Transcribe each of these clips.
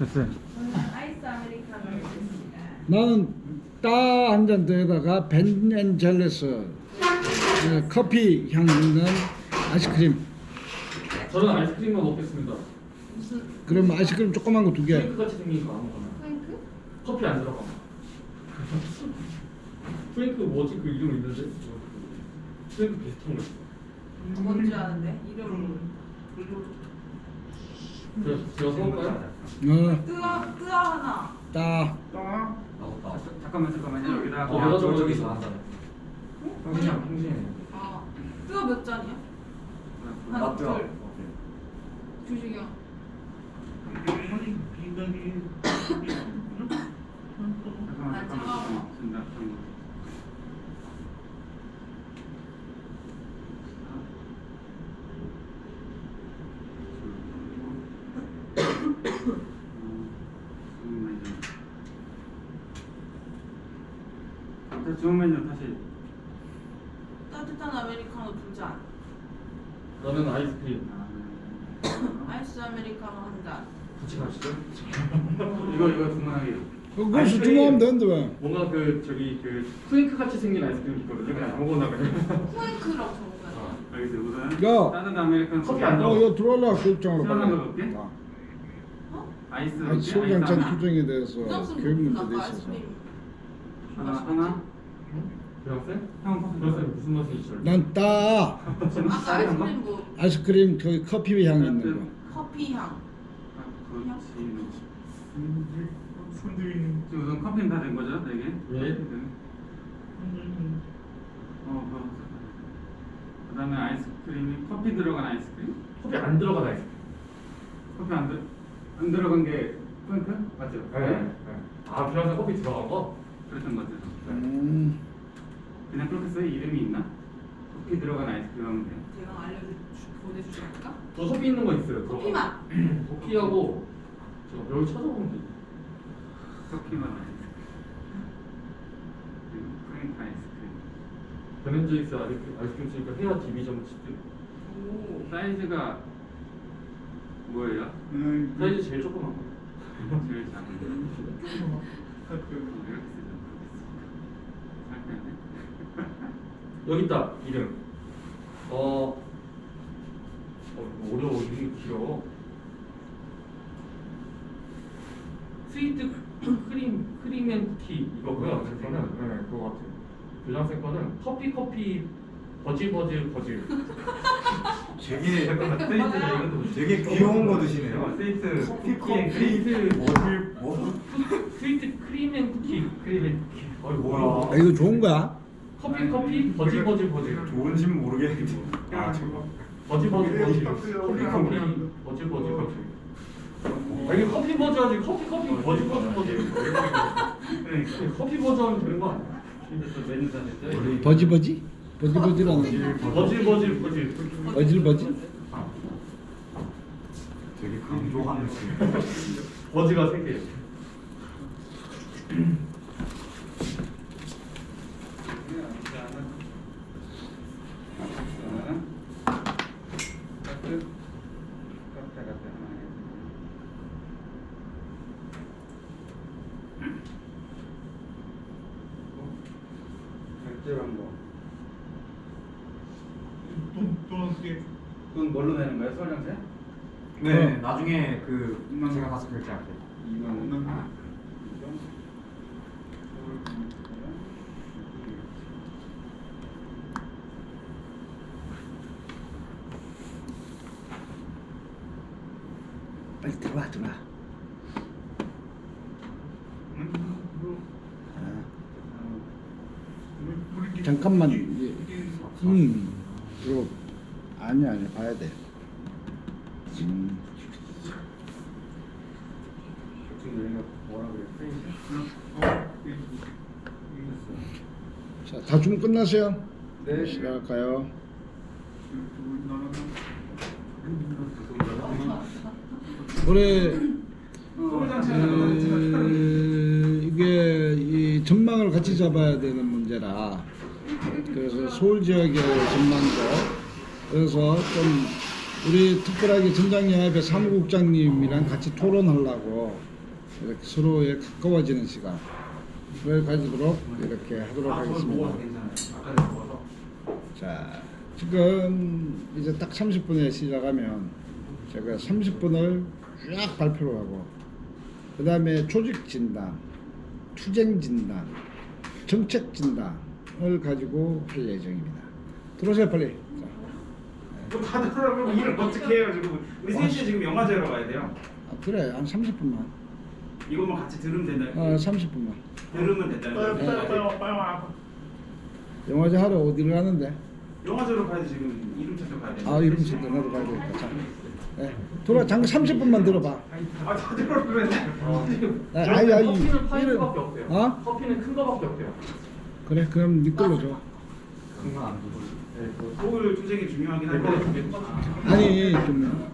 됐어요. 저는 아이스 아메리카노를 드립니다. 나는 따 한 잔 더에다가 벤앤젤레스 커피 향 있는 아이스크림. 저는 아이스크림만 먹겠습니다. 무슨 그럼 아이스크림 조그만 거 두 개. 프랭크 같이 생긴 거 아무거나. 프랭크? 커피 안 들어가. 프랭크 뭐지 그 이름 있는데? 프랭크 비슷한 거 있어. 뭔지 아는데 이름은 제가 사올까요? 뜨아 하나. 따. 잠깐만요. 여기다 내가 저기 있어. 형님. 아 뜨아 몇 잔이야? 하나 둘. 주식이요. 주문 메뉴 다시. 따뜻한 아메리카노 두 잔. 나는 아이스크림. 아이스 아메리카노 한 잔. 같이 가시죠. 이거 주문하기. 그것을 주문하면 되는데 왜? 뭔가 그 저기 그 프랭크 같이 생긴 아이스크림 있거든요. 그냥 아무거나 그냥. 프랭크라고 적어요. 알겠어요. 우선 야. 따뜻한 아메리카노 커피 안 어, 이거 들어올라 교육장으로 시원한 거 빨리. 넣을게. 아. 아이스 아니, 소장찬 하나. 규정에 대해서 부장성 교육 높은 문제돼 아까 있어서. 아이스크림. 하나. 대학생? 형 커피 대학생 무슨 맛이시죠? 난 따. 아까 아이스크림 뭐 아이스크림 그 커피 향 있는 거. 커피 향. 지금 우선 커피는 다 된 거죠? 네 개? 네. 그 다음에 아이스크림이 커피 들어간 아이스크림? 커피 안 들어간 아이스크림. 커피 안 들어간 게 프랭크? 맞죠? 아, 비앙세 커피 들어간 거? 그랬던 것 같아요. 그냥 그렇게 써요? 이름이 있나? 커피 들어간 아이스크림 하면 돼요. 대강 보내주실까? 저 커피 있는 거 있어요. 커피 맛. 커피하고 제가 별 찾아보면 돼. 커피만 아이스크림. 그리고 프랭크 아이스크림. 베넨제이스 아이스크림 쓰니까 헤어 디비전 치즈. 오. 사이즈가 뭐예요? 사이즈 제일 조그만 거. 제일 작은 거. 이렇게 쓰죠. 살펴네. 여기 있다 이름. 이거 어려워. 이름이 길어. 스위트 크림앤쿠키 이거고요. 제 거는 그거 같아요. 교장생 거는 커피 버질. 되게 귀여운 거 드시네요. 세이트 스위트 뭐? 스위트 크림앤쿠키. 뭐야? 아, 이거 좋은 거야? 커피 버질. 좋은지 모르겠는데. 아 저거. 버질. 커피 버질. 아 이게 커피 버전이 커피 버질. 커피 버전 되는 거 아니야? 버지버지? 버지버지라는 버질. 버질버지? 되게 강조하는 버지가 3개. 돈 뭘로 내는 거예요? 서울장세? 네, 나중에 그 제가 가서 결제할게요. 2만 원. 빨리 들어와. 잠깐만. 이거 아니 봐야 돼. 자, 다 주문 끝났어요? 네. 시작할까요? 올해 이게 이 전망을 같이 잡아야 되는 문제라 그래서 서울 지역의 전망도 그래서 좀 우리 특별하게 전장야협의 사무국장님이랑 같이 토론하려고 이렇게 서로에 가까워지는 시간을 가지도록 이렇게 하도록 하겠습니다. 괜찮아요. 아까 먹어서. 자, 지금 이제 딱 30분에 시작하면 제가 30분을 쫙 발표를 하고 그 다음에 조직 진단, 투쟁 진단, 정책 진단을 가지고 할 예정입니다. 들어오세요 빨리. 자. 뭐 다들 그러면 일을 어떻게 해요 지금? 우리 3시에 지금 영화제로 가야 돼요. 아, 그래 한 30분만. 이것만 같이 들으면 된다. 30분만. 들으면 된다는 거예요. 영화제 하러 어디를 가는데? 영화제로 가야지 지금 이름 찾러 가야 돼. 아 이름 진짜 나도 가야 되겠다. 자, 네. 돌아 잠깐 30분만 들어봐. 아 다들 그러면 아이 커피는 파인 거밖에 없대요. 어? 커피는 큰 거밖에 없대요. 그래 그럼 네 걸로 줘. 그건 안 되고. 네, 그 서울 투쟁이 중요하긴 한데. 아니 좀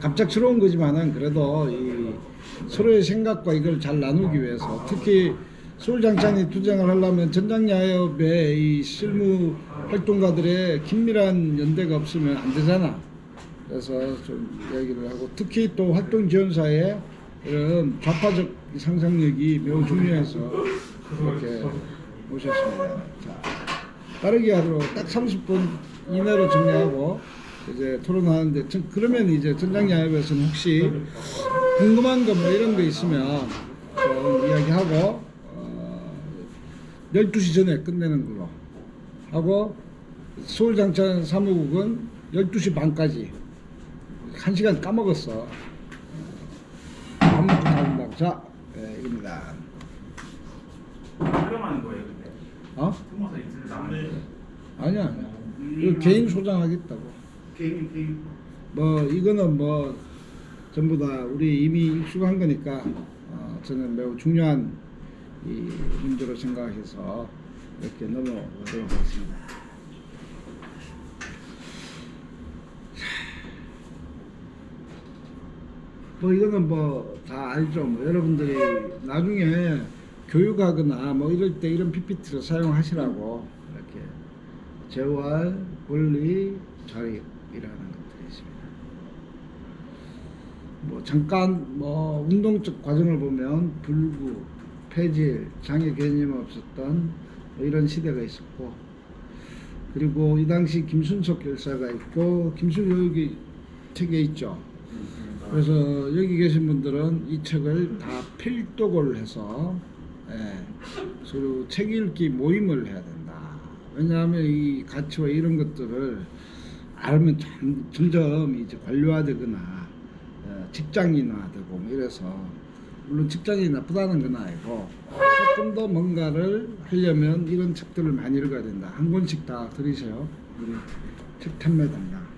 갑작스러운 거지만은 그래도 이 서로의 생각과 이걸 잘 나누기 위해서 특히 서울장창리 투쟁을 하려면 전장야협의 이 실무 활동가들의 긴밀한 연대가 없으면 안 되잖아. 그래서 좀 이야기를 하고 특히 또 활동 지원사의 이런 좌파적 상상력이 매우 중요해서 이렇게 모셨습니다. 자, 빠르게 하도록 딱 30분 이내로 정리하고 이제 토론하는데 그러면 이제 전장야협에서는 혹시 궁금한 거 뭐 이런 거 있으면 좀 이야기하고 12시 전에 끝내는 걸로 하고 서울장창 사무국은 12시 반까지 1시간 까먹었어. 밥 먹고 나온다고. 자, 네, 입니다. 촬영하는 거예요 근데. 어? 숨어서 이틀 나가는. 아니야. 이거 개인 소장하겠다고. 개인. 뭐 이거는 뭐 전부 다 우리 이미 익숙한 거니까 저는 매우 중요한 이 문제로 생각해서 이렇게 넘어가도록 하겠습니다. 뭐 이거는 뭐 다 알죠. 뭐 여러분들이 나중에 교육하거나 뭐 이럴 때 이런 PPT를 사용하시라고 이렇게 재활, 권리, 자립이라는 것들이 있습니다. 뭐 잠깐 뭐 운동적 과정을 보면 불구, 폐질, 장애 개념 없었던 뭐 이런 시대가 있었고 그리고 이 당시 김순석 열사가 있고 김순혁이 책에 있죠. 그래서 여기 계신 분들은 이 책을 다 필독을 해서 서로 책 읽기 모임을 해야 된다. 왜냐하면 이 가치와 이런 것들을 알면 점점 이제 관료화되거나 직장인화되고 뭐 이래서 물론 직장인이 나쁘다는 건 아니고 조금 더 뭔가를 하려면 이런 책들을 많이 읽어야 된다. 한 권씩 다 들으세요. 우리 책 탐매단다.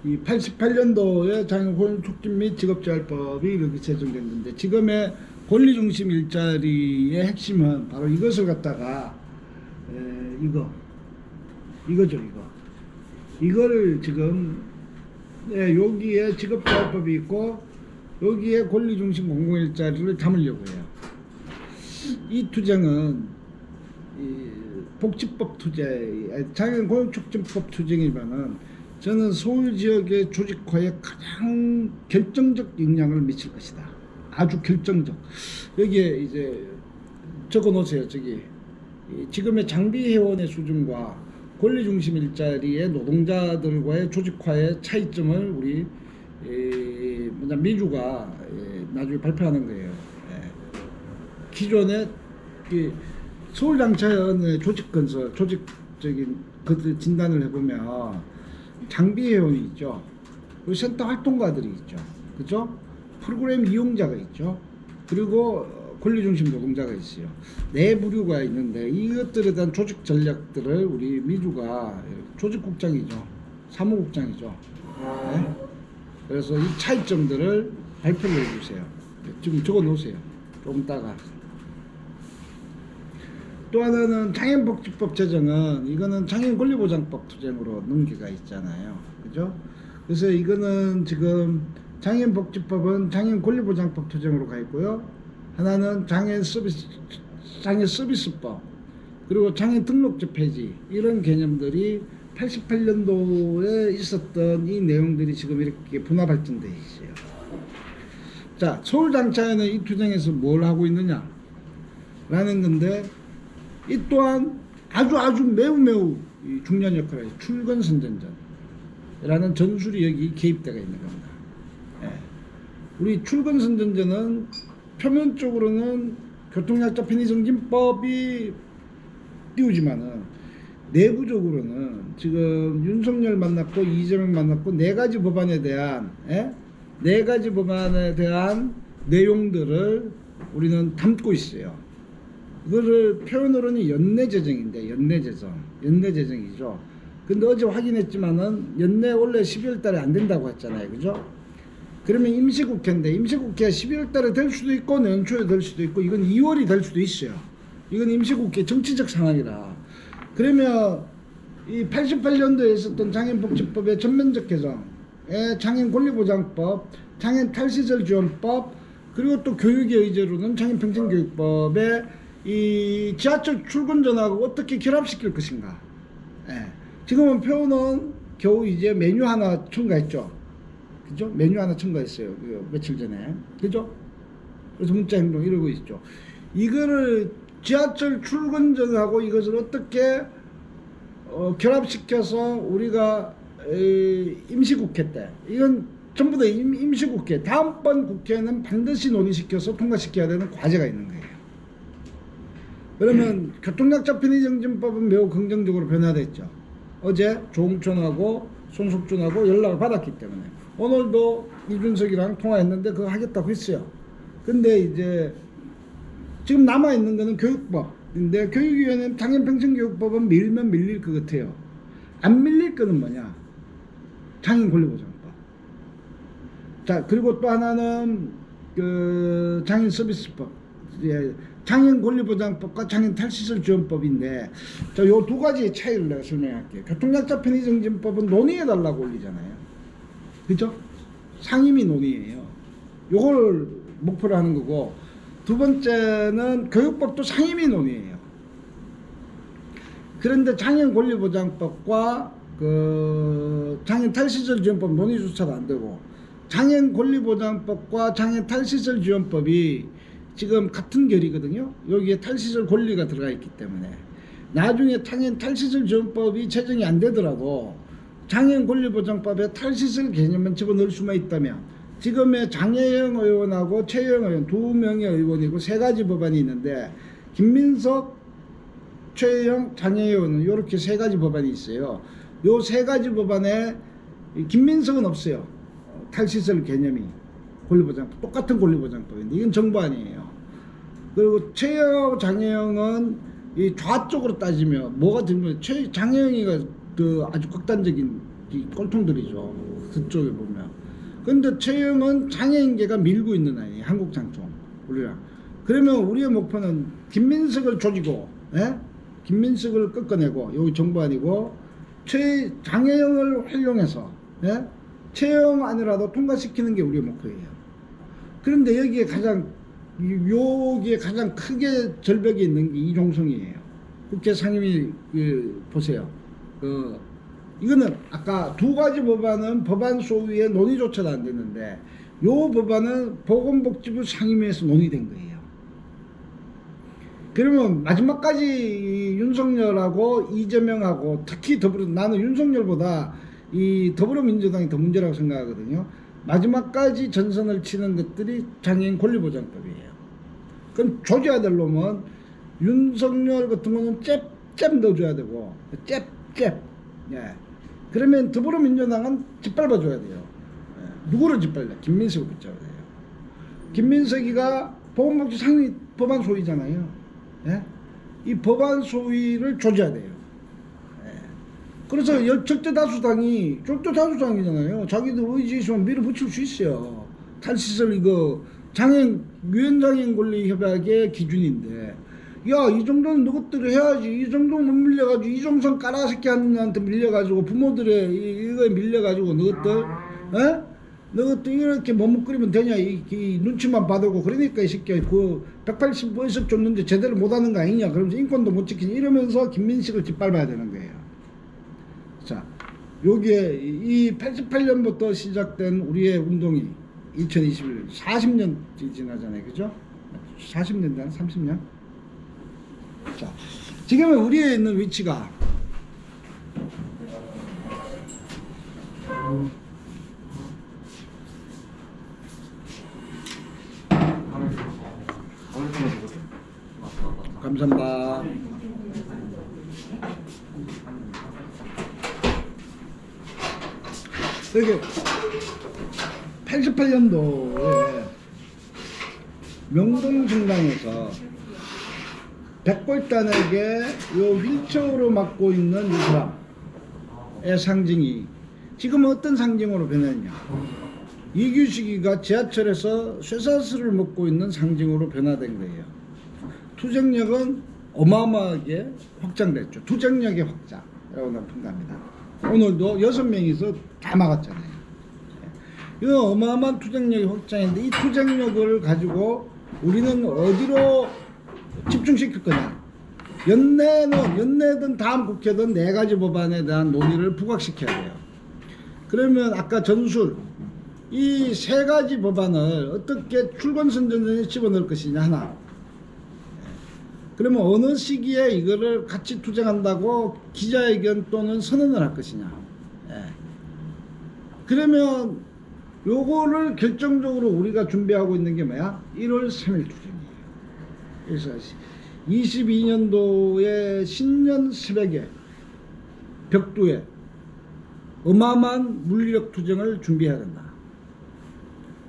이 88년도에 장애인 촉진 및 직업재활법이 이렇게 제정됐는데 지금의 권리중심 일자리의 핵심은 바로 이것을 갖다가 이거죠. 이거를 지금 여기에 직업재활법이 있고 여기에 권리중심 공공일자리를 담으려고 해요. 이 투쟁은 이 복지법 투쟁, 장애인 고용촉진법 투쟁이면은 저는 서울 지역의 조직화에 가장 결정적 영향을 미칠 것이다. 아주 결정적. 여기에 이제 적어 놓으세요. 저기 지금의 장비회원의 수준과 권리중심 일자리의 노동자들과의 조직화의 차이점을 우리 미주가 나중에 발표하는 거예요. 기존의 서울장차연의 조직건설, 조직적인 그 진단을 해보면 장비회원이 있죠. 그리고 센터 활동가들이 있죠. 그죠? 프로그램 이용자가 있죠. 그리고 권리중심 노동자가 있어요. 네 부류가 있는데 이것들에 대한 조직 전략들을 우리 미주가 조직국장이죠. 사무국장이죠. 네? 그래서 이 차이점들을 발표를 해주세요. 지금 적어 놓으세요. 조금 있다가. 또 하나는 장애인복지법 제정은 이거는 장애인권리보장법 투쟁으로 넘기가 있잖아요. 그죠? 그래서 이거는 지금 장애인복지법은 장애인권리보장법 투쟁으로 가 있고요. 하나는 장애인 서비스법 그리고 장애인 등록제 폐지 이런 개념들이 88년도에 있었던 이 내용들이 지금 이렇게 분화 발전돼 있어요. 자, 서울장차에는 이 투쟁에서 뭘 하고 있느냐 라는 건데, 이 또한 아주 매우 중요한 역할을 해요. 출근선전전이라는 전술이 여기 개입되어 있는 겁니다. 예. 우리 출근선전전은 표면적으로는 교통약자 편의정진법이 띄우지만은 내부적으로는 지금 윤석열 만났고 이재명 만났고 네 가지 법안에 대한 내용들을 우리는 담고 있어요. 이거를 표현으로는 연내재정인데, 연내재정이죠. 근데 어제 확인했지만은 연내 원래 12월 달에 안 된다고 했잖아요. 그죠? 그러면 임시국회인데, 임시국회가 12월 달에 될 수도 있고 내년초에 될 수도 있고, 이건 2월이 될 수도 있어요. 이건 임시국회 정치적 상황이라. 그러면 이 88년도에 있었던 장애인복지법의 전면적 개정, 장애인권리보장법, 장애인탈시설지원법, 그리고 또 교육의 의제로는 장애인평등교육법에 이 지하철 출근 전하고 어떻게 결합시킬 것인가. 지금은 표는 겨우 이제 메뉴 하나 첨가했죠. 그죠? 메뉴 하나 첨가했어요. 며칠 전에. 그죠? 그래서 문자 행동 이러고 있죠. 이거를 지하철 출근 전하고 이것을 어떻게 결합시켜서 우리가 임시국회 때, 이건 전부 다 임시국회, 다음번 국회는 반드시 논의시켜서 통과시켜야 되는 과제가 있는 거예요. 그러면 교통약자 편의정진법은 매우 긍정적으로 변화됐죠. 어제 조홍천하고 손석준하고 연락을 받았기 때문에 오늘도 이준석이랑 통화했는데 그거 하겠다고 했어요. 근데 이제 지금 남아있는 거는 교육법인데, 교육위원회는 장애인평등교육법은 밀면 밀릴 것 같아요. 안 밀릴 거는 뭐냐? 장애인권리보장법. 자, 그리고 또 하나는 그 장애인서비스법, 장애인권리보장법과 장애인탈시설지원법인데, 자, 요 두 가지의 차이를 내가 설명할게요. 교통약자 편의정진법은 논의해달라고 올리잖아요. 그죠? 상임위 논의예요. 요걸 목표로 하는 거고, 두 번째는 교육법도 상임위 논의예요. 그런데 장애인권리보장법과 그 장애인탈시설지원법 논의조차도 안 되고, 장애인권리보장법과 장애인탈시설지원법이 지금 같은 결이거든요. 여기에 탈시설 권리가 들어가 있기 때문에 나중에 장애인탈시설지원법이 제정이 안 되더라도 장애인권리보장법에 탈시설 개념만 집어넣을 수만 있다면, 지금의 장혜영 의원하고 최혜영 의원 두 명의 의원이고 세 가지 법안이 있는데, 김민석, 최혜영, 장혜영 의원은 이렇게 세 가지 법안이 있어요. 요 세 가지 법안에 김민석은 없어요. 탈시설 개념이 권리보장법, 똑같은 권리보장법인데 이건 정부안이에요. 그리고 최혜영, 장혜영은 이 좌쪽으로 따지면 뭐가 들면 장혜영이가 그 아주 극단적인 이 꼴통들이죠. 그쪽에 보면. 근데 최영은 장애인계가 밀고 있는 아이예요. 한국장총 우리랑. 그러면 우리의 목표는 김민석을 조지고, 김민석을 꺾어내고, 여기 정부안이고 장혜영을 활용해서 최영 안이라도 통과시키는 게 우리의 목표예요. 그런데 여기에 가장 크게 절벽이 있는 게 이종성이에요. 국회 상임위 보세요. 이거는 아까 두 가지 법안은 법안 소위에 논의조차도 안 됐는데, 요 법안은 보건복지부 상임위에서 논의된 거예요. 그러면 마지막까지 윤석열하고 이재명하고 특히 나는 윤석열보다 이 더불어민주당이 더 문제라고 생각하거든요. 마지막까지 전선을 치는 것들이 장애인 권리보장법이에요. 그럼 조져야 될 놈은 윤석열 같은 거는 잽 넣어줘야 되고, 잽. 그러면 더불어민주당은 짓밟아줘야 돼요. 누구를 짓밟냐? 김민석을 붙잡아야 돼요. 김민석이가 보건복지 상위 법안 소위잖아요. 이 법안 소위를 조져야 돼요. 그래서 절대다수당이잖아요. 자기들 의지 있으면 밀어붙일 수 있어요. 탈시설 이거 유엔장애인 권리협약의 기준인데, 야, 이 정도는 너것들이 해야지. 이 정도는 못 밀려가지고 이종성 까라새끼 한테 밀려가지고 부모들의 이거에 밀려가지고 너것들 이렇게 머뭇거리면 되냐? 이 눈치만 받고. 그러니까 이 새끼야 그 180원씩 줬는데 제대로 못하는 거 아니냐? 그러면서 인권도 못 지키냐? 이러면서 김민식을 짓밟아야 되는 거예요. 자, 여기에 이 88년부터 시작된 우리의 운동이 2021년 40년 지나잖아요, 그죠? 40년 전 30년. 자, 지금 우리에 있는 위치가 감사합니다. 이게 88년도에 명동중당에서 백골단에게 요 휠체어로 맡고 있는 이 사람의 상징이 지금 어떤 상징으로 변했냐? 이규식이가 지하철에서 쇠사슬을 먹고 있는 상징으로 변화된 거예요. 투쟁력은 어마어마하게 확장됐죠. 투쟁력의 확장이라고 나는 평가합니다. 오늘도 6명이서 다 막았잖아요. 이건 어마어마한 투쟁력의 확장인데 이 투쟁력을 가지고 우리는 어디로 집중시킬 거냐? 연내든 다음 국회든 4가지 법안에 대한 논의를 부각시켜야 돼요. 그러면 아까 전술 이 3가지 법안을 어떻게 출권선전에 집어넣을 것이냐 하나. 그러면 어느 시기에 이거를 같이 투쟁한다고 기자회견 또는 선언을 할 것이냐. 그러면 요거를 결정적으로 우리가 준비하고 있는 게 뭐야? 1월 3일 투쟁이에요. 그래서 22년도에 신년 새벽에 벽두에 어마어마한 물리력 투쟁을 준비해야 된다.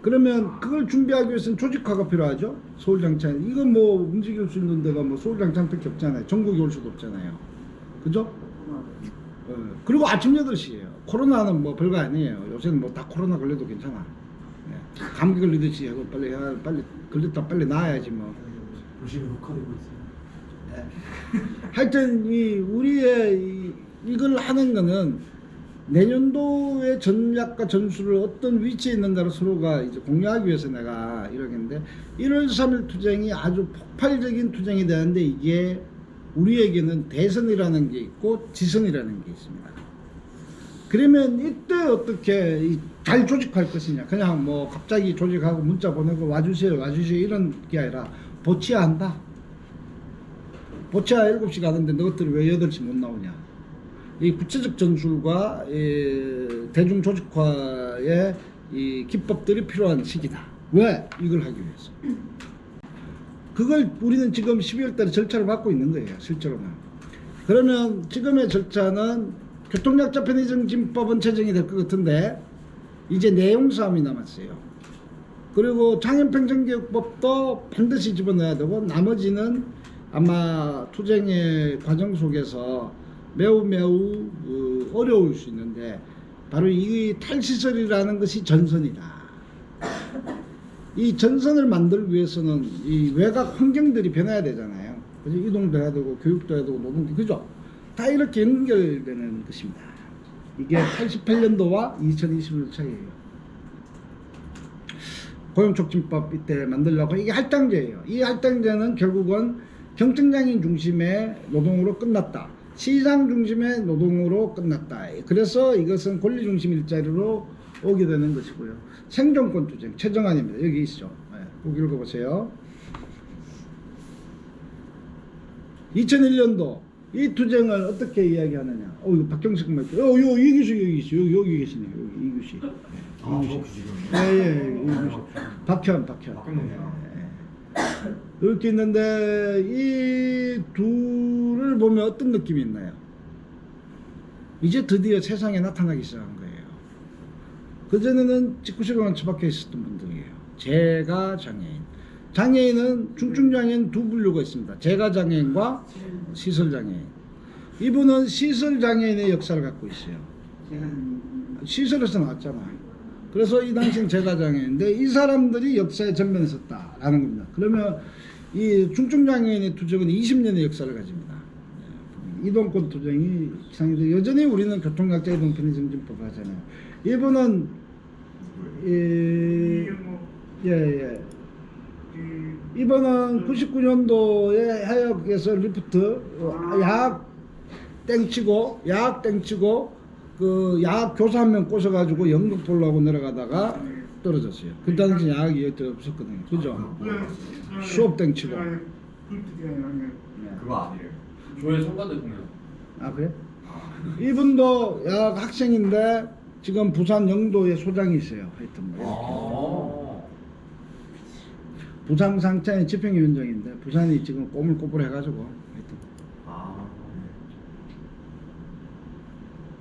그러면 그걸 준비하기 위해서는 조직화가 필요하죠. 서울장창 이건 뭐 움직일 수 있는 데가 뭐 서울장창밖에 없잖아요. 전국에 올 수도 없잖아요. 그죠? 그리고 아침 8시에요. 코로나는 뭐 별거 아니에요. 요새는 뭐 다 코로나 걸려도 괜찮아. 감기 걸리듯이 하고 빨리 걸렸다 빨리 나아야지 뭐. 열심히 녹화되고 있어요. 하여튼 우리의 이걸 하는 거는 내년도의 전략과 전술을 어떤 위치에 있는가를 서로가 이제 공유하기 위해서 내가 이러겠는데 1월 3일 투쟁이 아주 폭발적인 투쟁이 되는데 이게 우리에게는 대선이라는 게 있고 지선이라는 게 있습니다. 그러면 이때 어떻게 잘 조직할 것이냐? 그냥 뭐 갑자기 조직하고 문자 보내고 와주세요 이런 게 아니라 보치야 한다. 보치야 7시 가는데 너희들이 왜 8시 못 나오냐? 이 구체적 전술과 대중 조직화의 이 기법들이 필요한 시기다. 왜? 이걸 하기 위해서. 그걸 우리는 지금 12월 달에 절차를 받고 있는 거예요. 실제로는. 그러면 지금의 절차는 교통약자 편의점 진법은 제정이 될 것 같은데 이제 내용 싸움이 남았어요. 그리고 장애평등교육법도 반드시 집어넣어야 되고 나머지는 아마 투쟁의 과정 속에서 매우 어려울 수 있는데 바로 이 탈시설이라는 것이 전선이다. 이 전선을 만들기 위해서는 이 외곽 환경들이 변해야 되잖아요. 그래서 이동도 해야 되고 교육도 해야 되고 노동도 그죠? 다 이렇게 연결되는 것입니다. 이게 88년도와 2020년 차이예요. 고용촉진법 이때 만들려고 이게 할당제예요. 이 할당제는 결국은 경청장애인 중심의 노동으로 끝났다. 시장 중심의 노동으로 끝났다. 그래서 이것은 권리 중심 일자리로 오게 되는 것이고요. 생존권 투쟁 최정안입니다. 여기 있죠. 꼭 읽어보세요. 2001년도 이 투쟁을 어떻게 이야기하느냐? 이거 박경식 말고, 여기 계시네요. 여기 이규식. 예, 이규식. 박현. 이렇게 있는데 이 둘을 보면 어떤 느낌이 있나요? 이제 드디어 세상에 나타나기 시작한 거예요. 그전에는 집구석에만 처박혀 있었던 분들이에요. 재가 장애인. 장애인은 중증장애인 두 분류가 있습니다. 재가 장애인과 시설 장애인. 이분은 시설 장애인의 역사를 갖고 있어요. 시설에서 나왔잖아요. 그래서 이 당시엔 재가 장애인인데 이 사람들이 역사에 전면에 섰다라는 겁니다. 그러면 이 중증장애인의 투쟁은 20년의 역사를 가집니다. 이동권 투쟁이 이상인데 여전히 우리는 교통약자 이동 편의점진법을 하잖아요. 이분은 이번은 99년도에 해역에서 리프트 약 땡치고 그 야학 교사 한 명 꼬셔가지고 영국 돌라고 내려가다가 떨어졌어요. 그 당시 야학이 여태 없었거든요. 그죠? 수업 땡치고. 그거 아니래요. 조회 성과대 공연. 아 그래? 이분도 야학 학생인데 지금 부산 영도에 소장이 있어요. 하여튼 뭐 이렇게. 부산 상차의 집행위원장인데 부산이 지금 꼬물꼬물해가지고 하여튼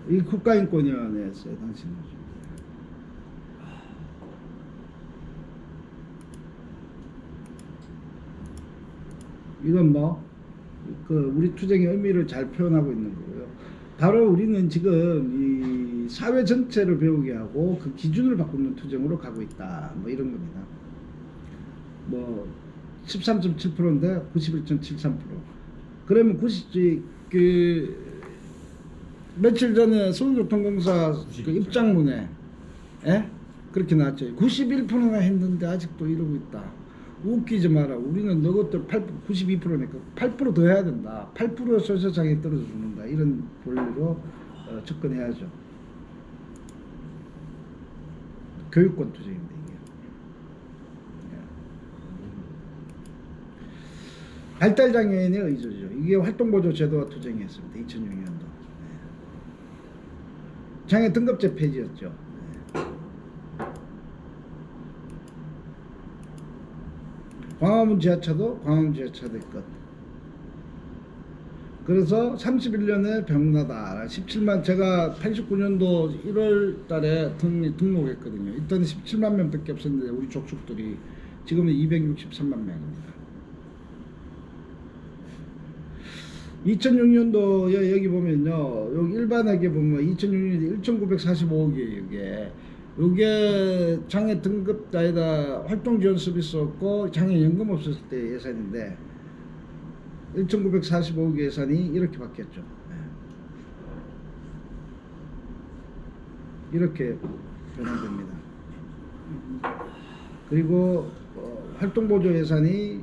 이 국가인권위원회였어요 당시는. 이건 뭐 그 우리 투쟁의 의미를 잘 표현하고 있는 거고요. 바로 우리는 지금 이 사회 전체를 배우게 하고 그 기준을 바꾸는 투쟁으로 가고 있다. 뭐 이런 겁니다. 뭐 13.7%인데 91.73%. 그러면 그 며칠 전에 서울교통공사 그 입장문에 그렇게 나왔죠. 91%나 했는데 아직도 이러고 있다. 웃기지 마라. 우리는 너것들 92%니까 8% 더 해야 된다. 8% 소수장애 떨어져 죽는다. 이런 본리로 접근해야죠. 교육권 투쟁인데 이게. 발달장애인의 의존이죠. 이게 활동보조 제도와 투쟁이었습니다. 2006년도. 장애 등급제 폐지였죠. 광화문 지하차도 광화문 지하차도의 것. 그래서 31년에 병나다. 17만 제가 89년도 1월 달에 등록했거든요. 이때는 17만 명밖에 없었는데 우리 족속들이 지금은 263만 명입니다. 2006년도에 여기 보면요. 여기 일반에게 보면 2006년에 1,945억이에요. 이게 장애 등급자에다 활동 지원 서비스 없고 장애 연금 없었을 때 예산인데 1,945억 예산이 이렇게 바뀌었죠. 이렇게 변화됩니다. 그리고 활동보조 예산이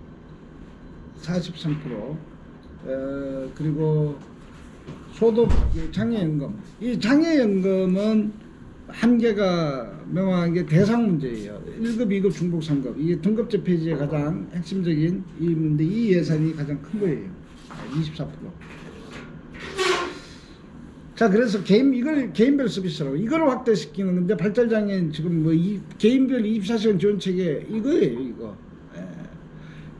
43%, 그리고 소득 장애연금. 이 장애연금은 한계가 명확한 게 대상 문제예요. 1급, 2급, 중복, 3급. 이게 등급제 폐지의 가장 핵심적인 이유인데 이 예산이 가장 큰 거예요. 24%. 자, 그래서 이걸 개인별 서비스라고 이걸 확대시키는 건데 발달장애인 지금 뭐 개인별 24시간 지원 체계 이거예요, 이거.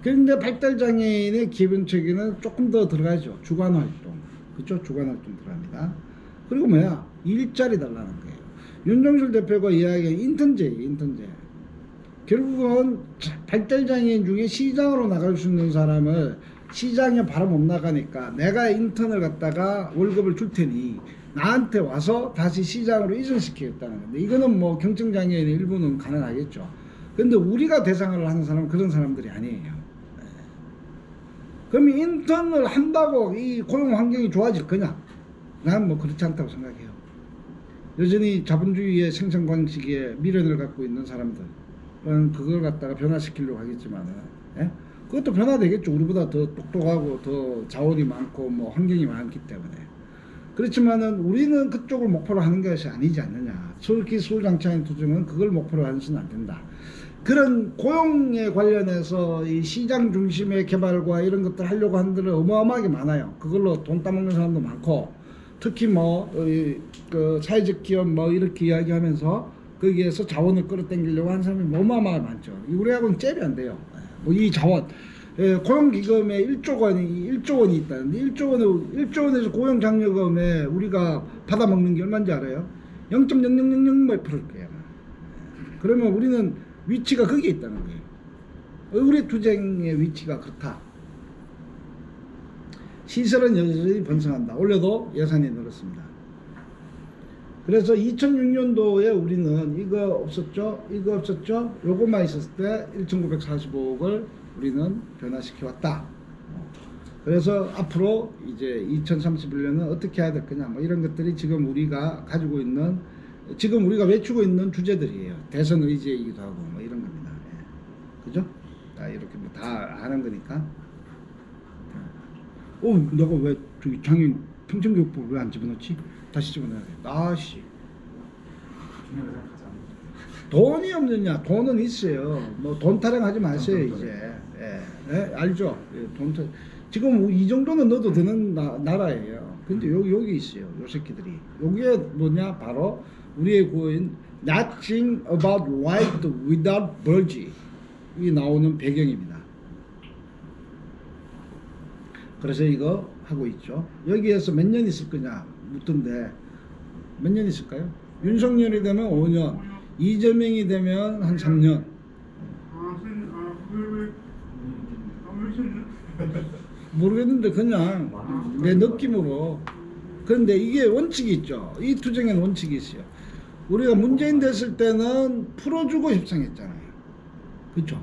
그런데 발달장애인의 기본 체계는 조금 더 들어가죠. 주간활동. 그죠? 주간활동 들어갑니다. 그리고 뭐야? 일자리 달라는 거예요. 윤종실 대표가 이야기한 인턴제예요, 인턴제. 결국은 발달장애인 중에 시장으로 나갈 수 있는 사람을 시장에 바로 못 나가니까 내가 인턴을 갖다가 월급을 줄 테니 나한테 와서 다시 시장으로 이전시키겠다는 건데 이거는 뭐 경증장애인의 일부는 가능하겠죠. 근데 우리가 대상을 하는 사람은 그런 사람들이 아니에요. 그럼 인턴을 한다고 이 고용 환경이 좋아질 거냐? 난 뭐 그렇지 않다고 생각해요. 여전히 자본주의의 생산 방식에 미련을 갖고 있는 사람들은 그걸 갖다가 변화시키려고 하겠지만, 그것도 변화되겠죠. 우리보다 더 똑똑하고 더 자원이 많고 뭐 환경이 많기 때문에. 그렇지만은 우리는 그쪽을 목표로 하는 것이 아니지 않느냐. 서울장차인 투쟁은 그걸 목표로 하서는 안 된다. 그런 고용에 관련해서 이 시장 중심의 개발과 이런 것들 하려고 하는 데는 어마어마하게 많아요. 그걸로 돈 따먹는 사람도 많고, 특히 뭐 그 사회적 기업 뭐 이렇게 이야기하면서 거기에서 자원을 끌어당기려고 하는 사람이 어마어마하게 많죠. 우리하고는 잽이 안 돼요. 뭐 이 자원 고용기금에 1조 원이 있다는데 1조 원에서 고용장려금에 우리가 받아먹는 게 얼마인지 알아요? 0.0000 몇 %일 거예요. 그러면 우리는 위치가 거기에 있다는 거예요. 우리 투쟁의 위치가 그렇다. 시설은 여전히 번성한다. 올해도 예산이 늘었습니다. 그래서 2006년도에 우리는 이거 없었죠? 요것만 있었을 때 1,945억을 우리는 변화시켜 왔다. 그래서 앞으로 이제 2031년은 어떻게 해야 될 거냐, 뭐 이런 것들이 지금 우리가 가지고 있는, 지금 우리가 외치고 있는 주제들이에요. 대선 의제이기도 하고 뭐 이런 겁니다. 그죠? 다 이렇게 뭐 다 아는 거니까. 내가 왜 저기 장애인 평등교육법 왜 안 집어넣지? 다시 집어넣어야 돼. 다시. 중요하게 생각하지 않는. 돈이 없느냐? 돈은 있어요. 뭐 돈 타령하지 마세요 이제. 예, 알죠? 예, 돈 타. 지금 이 정도는 넣어도 되는 나라예요. 근데 여기 있어요. 요 새끼들이. 여기에 뭐냐? 바로 우리의 구호인 Nothing about right without virtue 이 나오는 배경입니다. 그래서 이거 하고 있죠. 여기에서 몇 년 있을 거냐 묻던데 몇 년 있을까요? 윤석열이 되면 5년, 이재명이 되면 한 3년. 모르겠는데 그냥 내 느낌으로. 그런데 이게 원칙이 있죠. 이 투쟁에는 원칙이 있어요. 우리가 문재인 됐을 때는 풀어주고 협상했잖아요. 그렇죠?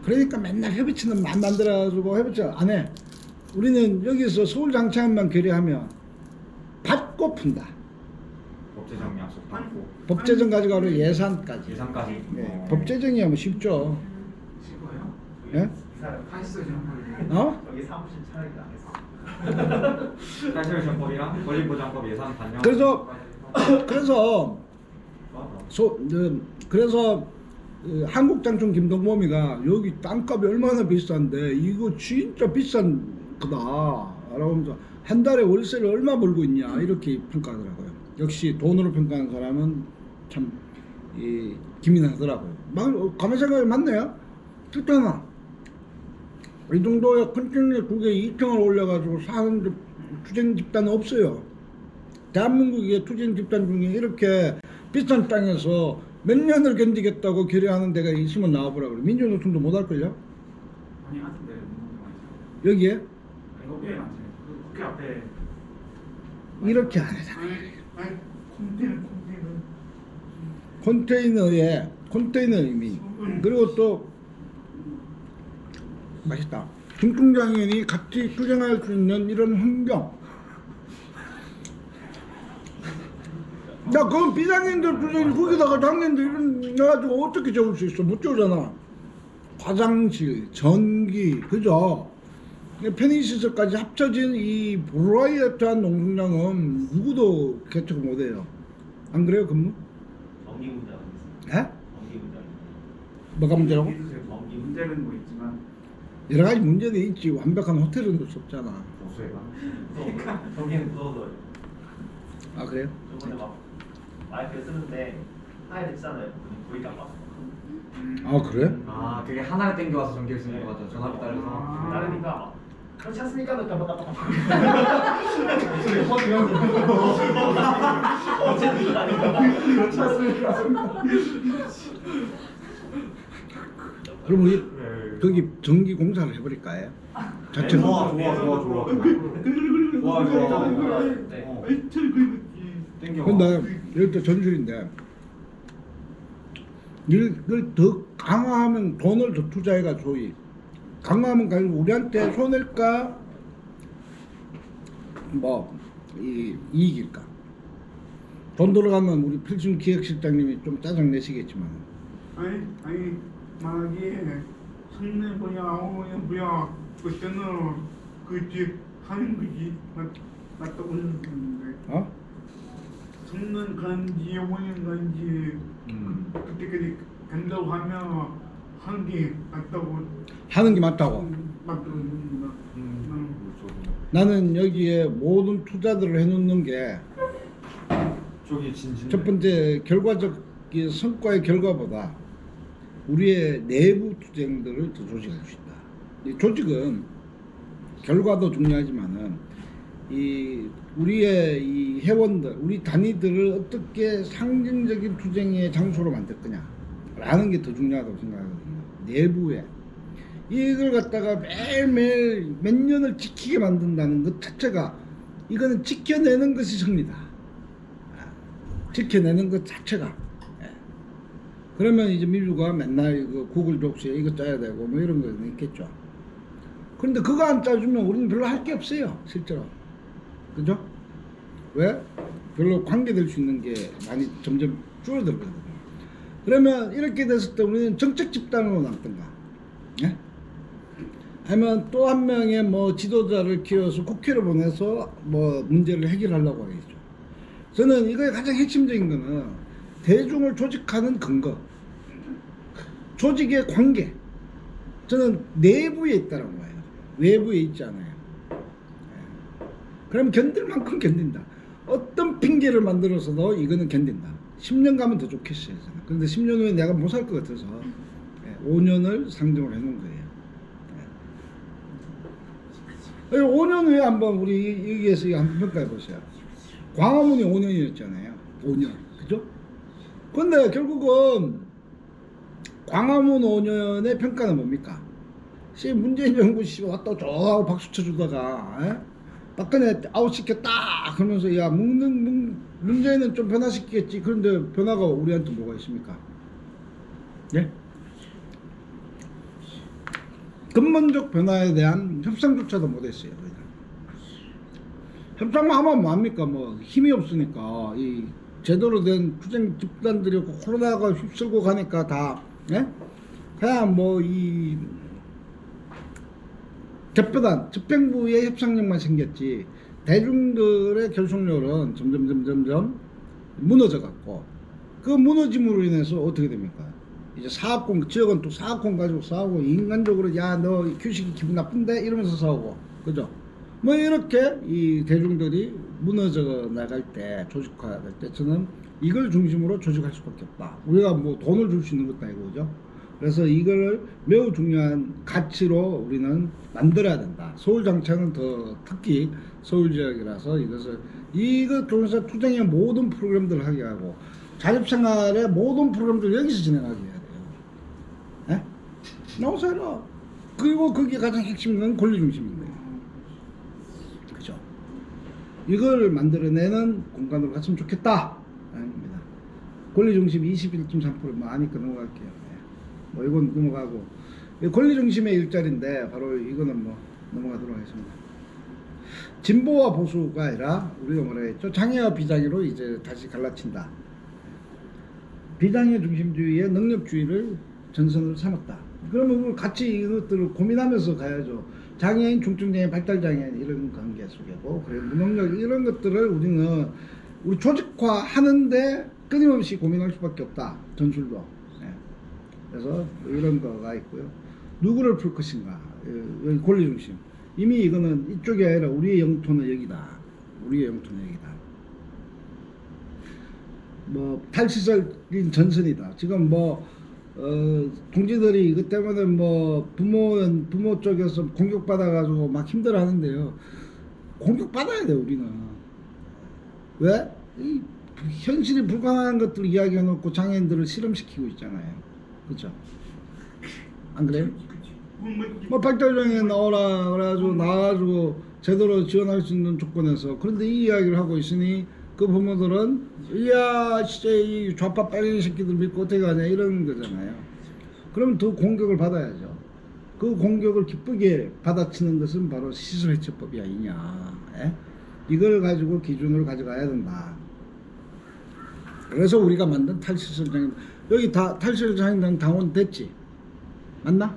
그러니까 맨날 협의체는 만들어가지고 협의체 안 해. 우리는 여기서 서울 장차관만 결의하면 받고 푼다. 법제정 약속 받고 법제정 가져가로 예산까지. 예산까지. 네, 법제정이야 뭐 쉽죠. 쉬워요? 예? 하시죠 지금. 어? 여기 사무실 차리기 안 했어. 탈세정법이랑 권리보장법 예산 반영. 그래서 한국장충 김동범이가 여기 땅값이 얼마나 비싼데 이거 진짜 비싼 거다 라고 하면서 한 달에 월세를 얼마 벌고 있냐 이렇게 평가하더라고요. 역시 돈으로 평가하는 사람은 참 기민하더라고요. 가만 생각해 맞네요. 특히나 이 정도의 컨테이너 두 개 2층을 올려가지고 사는 투쟁 집단은 없어요. 대한민국의 투쟁 집단 중에 이렇게 비싼 땅에서 몇 년을 견디겠다고 결의하는 데가 있으면 나와보라 그래. 민주노총도 못할걸요? 많이 하던데 여기에? 아니 여기에 많지. 그 국회 앞에. 이렇게 안 하잖아. 아니 컨테이너. 컨테이너의 의미. 그리고 또 맛있다. 중증장애인이 같이 투쟁할 수 있는 이런 환경. 야, 그건 비장애인들 투쟁이 거기다가 장애인들 이런 해가지고 어떻게 적을 수 있어? 못 적잖아. 화장실, 전기, 그죠? 편의시설까지 합쳐진 이 브라이어트한 농성장은 누구도 개척 못해요. 안 그래요, 근무? 전기 문제가 있어. 에? 전기 문제가 뭐가 문제라고? 전기 문제는 뭐 있지만 여러 가지 문제들이 있지. 완벽한 호텔은 될 수 없잖아. 보수해가. 그러니까 전기는 무서워서 아, 그래요? 저번에 막 마이크를 쓰는데 하야 됐잖아요. 거의 다 봤어. 아, 그래? 아 그게 하나를 땡겨와서 전기를 쓰는 거 같아. 전압이 따라서. 따르니까 막 그렇지 않습니까? 어쨌든 그렇지 않습니까? 그럼 우리 거기 전기 공사를 해버릴까요? 자체로. 좋아. 네. 땡겨. 근데 여기 또 전술인데 이걸 더 강화하면 돈을 더 투자해가 소위 강화하면 가지고 우리한테 손해일까 뭐 이익일까. 돈 들어가면 우리 필승 기획실장님이 좀 짜증 내시겠지만 아니 만약에 성능 뭐냐 뭐야 그때는 그집 하는 거지 맞다고 생각했는데 어? 성능 건지 원인 건지 그때까지 간다고 하면 하는 게 맞다고 하는 게 맞다고. 맞다고 생각합니다. 나는 여기에 모든 투자들을 해놓는 게 저기 진진. 첫 번째 결과적 성과의 결과보다 우리의 내부 투쟁들을 더 조직할 수 있다. 이 조직은 결과도 중요하지만은 우리의 이 회원들, 우리 단위들을 어떻게 상징적인 투쟁의 장소로 만들 거냐라는 게 더 중요하다고 생각하거든요. 내부에 이걸 갖다가 매일매일 몇 년을 지키게 만든다는 것 자체가 이거는 지켜내는 것이 승리다. 지켜내는 것 자체가. 그러면 이제 민주가 맨날 이거 구글 독서에 이거 짜야 되고 뭐 이런 거는 있겠죠. 그런데 그거 안 짜주면 우리는 별로 할 게 없어요, 실제로. 그죠? 왜? 별로 관계될 수 있는 게 많이 점점 줄어들거든요. 그러면 이렇게 됐을 때 우리는 정책 집단으로 남던가. 예? 아니면 또 한 명의 뭐 지도자를 키워서 국회로 보내서 뭐 문제를 해결하려고 하겠죠. 저는 이거의 가장 핵심적인 거는 대중을 조직하는 근거, 조직의 관계. 저는 내부에 있다라고 봐요. 외부에 있지 않아요. 그럼 견딜 만큼 견딘다. 어떤 핑계를 만들어서도 이거는 견딘다. 10년 가면 더 좋겠어요. 저는. 그런데 10년 후에 내가 못 살 것 같아서 5년을 상정을 해놓은 거예요. 5년 후에 한번 우리 여기에서 한번 평가해 보세요. 광화문이 5년이었잖아요. 5년. 그죠? 근데 결국은 광화문 5년의 평가는 뭡니까? 문재인 정부 왔다 쭉 박수 쳐주다가 박근혜 아웃시켰다 그러면서 야 문재인은 좀 변화시키겠지. 그런데 변화가 우리한테 뭐가 있습니까? 예? 근본적 변화에 대한 협상조차도 못했어요. 협상만 하면 뭐합니까? 뭐 힘이 없으니까 이 제대로 된 투쟁 집단들이 없고 코로나가 휩쓸고 가니까 다 예? 그냥 뭐 이 대표단 집행부의 협상력만 생겼지 대중들의 결속력은 점점 무너져 갔고 그 무너짐으로 인해서 어떻게 됩니까? 이제 사업권 지역은 또 사업권 가지고 싸우고 인간적으로 야 너 규식이 기분 나쁜데 이러면서 싸우고 그죠? 뭐 이렇게 이 대중들이 무너져 나갈 때 조직화될 때 저는 이걸 중심으로 조직할 수밖에 없다. 우리가 뭐 돈을 줄 수 있는 것도 아니고 그죠? 그래서 이걸 매우 중요한 가치로 우리는 만들어야 된다. 서울 장차는 더 특히 서울 지역이라서 이거 통해서 투쟁의 모든 프로그램들을 하게 하고 자립생활의 모든 프로그램들을 여기서 진행하게 해야 돼요. 예? 나오세요. 그리고 그게 가장 핵심은 권리중심인데. 그죠? 이걸 만들어내는 공간으로 갔으면 좋겠다. 아닙니다. 권리중심 21.3% 뭐 아니까 넘어갈게요. 뭐 이건 넘어가고 권리중심의 일자리인데 바로 이거는 뭐 넘어가도록 하겠습니다. 진보와 보수가 아니라 우리가 뭐라 했죠? 장애와 비장애로 이제 다시 갈라친다. 비장애 중심주의의 능력주의를 전선을 삼았다. 그러면 우리 같이 이것들을 고민하면서 가야죠. 장애인, 중증장애인, 발달장애인 이런 관계 속이고 그래 무능력 이런 것들을 우리는 우리 조직화하는데 끊임없이 고민할 수밖에 없다. 전술도. 그래서 이런 거가 있고요. 누구를 풀 것인가? 여기 권리중심. 이미 이거는 이쪽이 아니라 우리의 영토는 여기다. 우리의 영토는 여기다. 뭐 탈시설인 전선이다. 지금 뭐 동지들이 이것 때문에 뭐 부모 쪽에서 공격받아가지고 막 힘들어하는데요. 공격받아야 돼 우리는. 왜? 이 현실이 불가능한 것들 이야기해놓고 장애인들을 실험시키고 있잖아요. 그렇죠? 안 그래요? 뭐 발달장애 나오라 그래가지고 나와가지고 제대로 지원할 수 있는 조건에서 그런데 이 이야기를 하고 있으니 그 부모들은 이야 진짜 이 좌파 빨갱이 새끼들 믿고 어떻게 가냐 이런 거잖아요. 그럼 더 공격을 받아야죠. 그 공격을 기쁘게 받아치는 것은 바로 시설해체법이 아니냐. 예? 이걸 가지고 기준으로 가져가야 된다. 그래서 우리가 만든 탈시설장애 여기 다 탈시설장애당 당원 됐지? 맞나?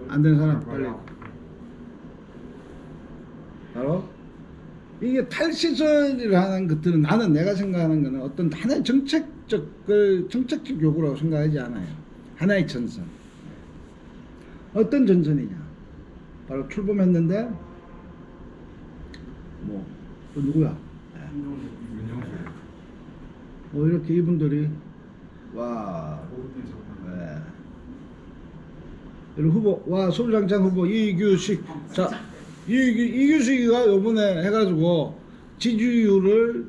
안 되는 사람 빨리. 바로 이게 탈시설이라는 것들은 나는 내가 생각하는 거는 어떤 하나의 정책적 요구라고 생각하지 않아요. 하나의 전선. 어떤 전선이냐? 바로 출범했는데 뭐 누구야? 뭐 이렇게 이분들이 와, 네. 이런 후보, 와 서울장창 후보 이규식, 자 이규식이가 요번에 해가지고 지지율을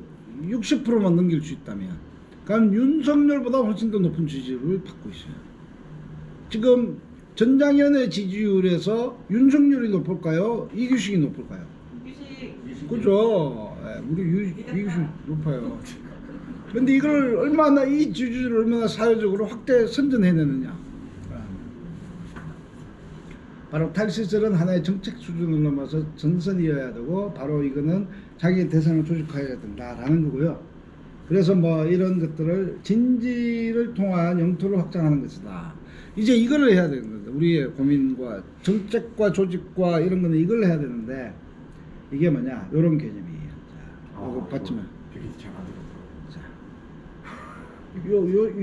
60%만 넘길 수 있다면, 그럼 윤석열보다 훨씬 더 높은 지지율을 받고 있어요. 지금 전장현의 지지율에서 윤석열이 높을까요? 이규식이 높을까요? 유식. 그죠? 네, 우리 이규식 높아요. 그런데 이걸 얼마나 이 지지율을 얼마나 사회적으로 확대 선전해내느냐. 바로 탈시설은 하나의 정책 수준을 넘어서 전선이어야 되고 바로 이거는 자기 대상을 조직화해야 된다라는 거고요. 그래서 뭐 이런 것들을 진지를 통한 영토를 확장하는 것이다. 이제 이걸 해야 되는 거죠. 우리의 고민과 정책과 조직과 이런 거는 이걸 해야 되는데 이게 뭐냐? 이런 개념이에요. 자, 이거 봤지만 되게 잘안 들었어. 자,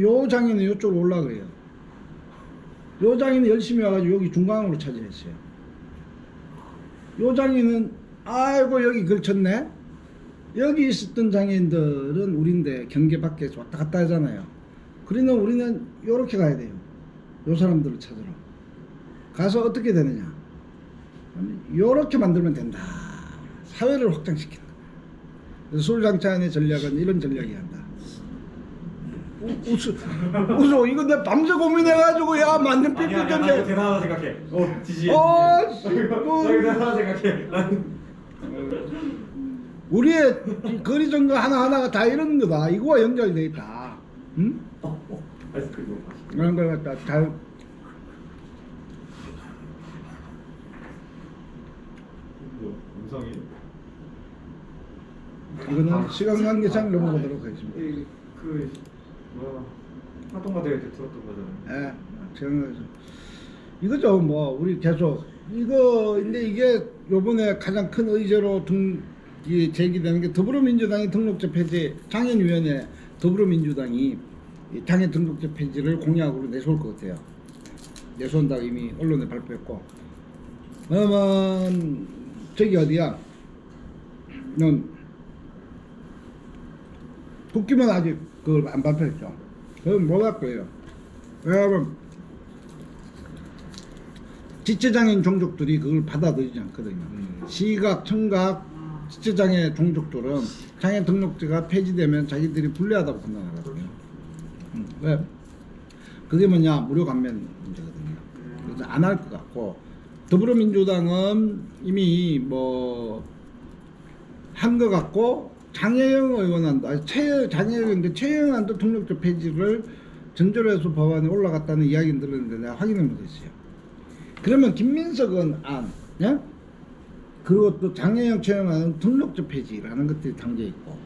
요 장애는 이쪽으로 올라가요. 요 장애는 열심히 와가지고 여기 중간으로 차지했어요. 요 장애는 아이고 여기 걸쳤네. 여기 있었던 장애인들은 우린데 경계 밖에서 왔다 갔다 하잖아요. 그러면 우리는 요렇게 가야 돼요. 요 사람들을 찾으러 가서 어떻게 되느냐? 요렇게 만들면 된다. 사회를 확장시킨다. 그래서 서울장차안의 전략은 이런 전략이 한다. 웃어. 이거 내가 밤새 고민해가지고 야 만든 아니야, 나 이거 삐끗한데. 대단하다 생각해. 지지해. 씨, 나 이거 대단하다 생각해. 우리의 이 거리 정거 하나하나가 다 이런 거다. 이거와 연결되어 있다. 응? 아이스크림 너무 맛있어. 그런 걸 갖다 잘 뭐 영상이 이거는 시간 관계상 넘어가도록 하겠습니다. 그 뭐야 활동가 대회 때 들었던 거잖아요. 예, 시간 이거죠. 뭐 우리 계속 이거인데 이게 요번에 가장 큰 의제로 제기되는 게 더불어민주당이 등록제 폐지 장애인위원회 더불어민주당이 이 장애 등록제 폐지를 공약으로 내세울 것 같아요. 내세운다고 이미 언론에 발표했고, 그러면 저기 어디야? 국기만 아직 그걸 안 발표했죠. 그건 못 할 거예요. 왜냐하면 지체장애인 종족들이 그걸 받아들이지 않거든요. 시각, 청각, 지체장애 종족들은 장애 등록제가 폐지되면 자기들이 불리하다고 판단하거든요. 왜? 그게 뭐냐? 무료 감면 문제거든요. 그래서 안 할 것 같고, 더불어민주당은 이미 뭐 한 것 같고, 장혜영 의원안도 장혜영인데 최영안도 등록제 폐지를 전제로해서 법안에 올라갔다는 이야기는 들었는데 내가 확인을 못했어요. 그러면 김민석은 안, 예? 그리고 또 장혜영, 최영안은 등록제 폐지라는 것들이 담겨 있고,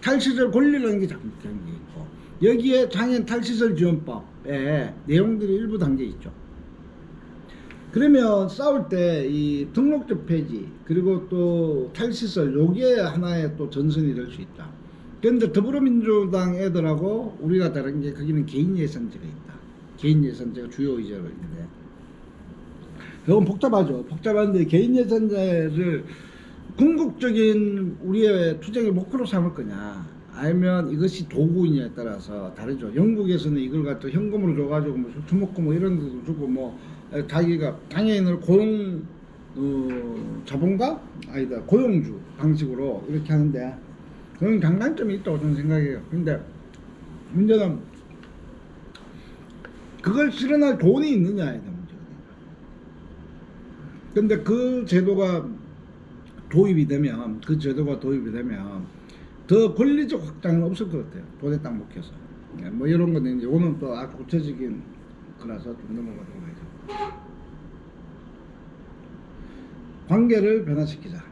탈시설 권리라는 게 담겨 있고, 여기에 장애인 탈시설 지원법에 내용들이 일부 담겨 있죠. 그러면 싸울 때 이 등록제 폐지 그리고 또 탈시설 요게 하나의 또 전선이 될 수 있다. 그런데 더불어민주당 애들하고 우리가 다른 게 거기는 개인 예산제가 있다. 개인 예산제가 주요 의제로 있는데 이건 복잡하죠. 복잡한데 개인 예산제를 궁극적인 우리의 투쟁의 목표로 삼을 거냐 아니면 이것이 도구이냐에 따라서 다르죠. 영국에서는 이걸 갖다 현금으로 줘가지고 뭐 주먹고 뭐 이런 데도 주고 뭐 자기가 장애인을 고용 자본가? 아니다 고용주 방식으로 이렇게 하는데 그런 장단점이 있다고 저는 생각해요. 근데 문제는 그걸 실현할 돈이 있느냐에 대한 문제거든요. 근데 그 제도가 도입이 되면 더 권리적 확장은 없을 것 같아요. 돈에 딱 먹혀서. 뭐 이런 건데 이제 오늘 또 아주 구체적인 거라서 좀 넘어가도록 하죠. 관계를 변화시키자.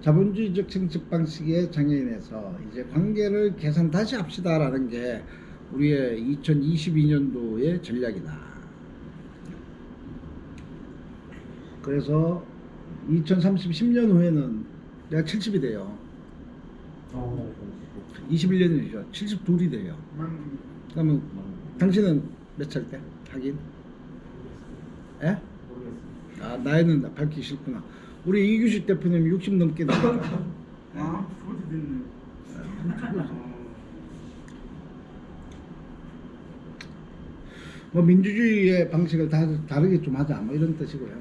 자본주의적 생식 방식의 장애인에서 이제 관계를 개선 다시 합시다라는 게 우리의 2022년도의 전략이다. 그래서 2030년 후에는 내가 70이 돼요. 21년이죠. 72이 돼요. 그러면 당신은 몇 살 때? 하긴? 에? 아, 나이는 밝히기 싫구나. 우리 이규식 대표님 60 넘게 되니까. 아, 그것도 됐네. 뭐 민주주의의 방식을 다르게 좀 하자 뭐 이런 뜻이고요.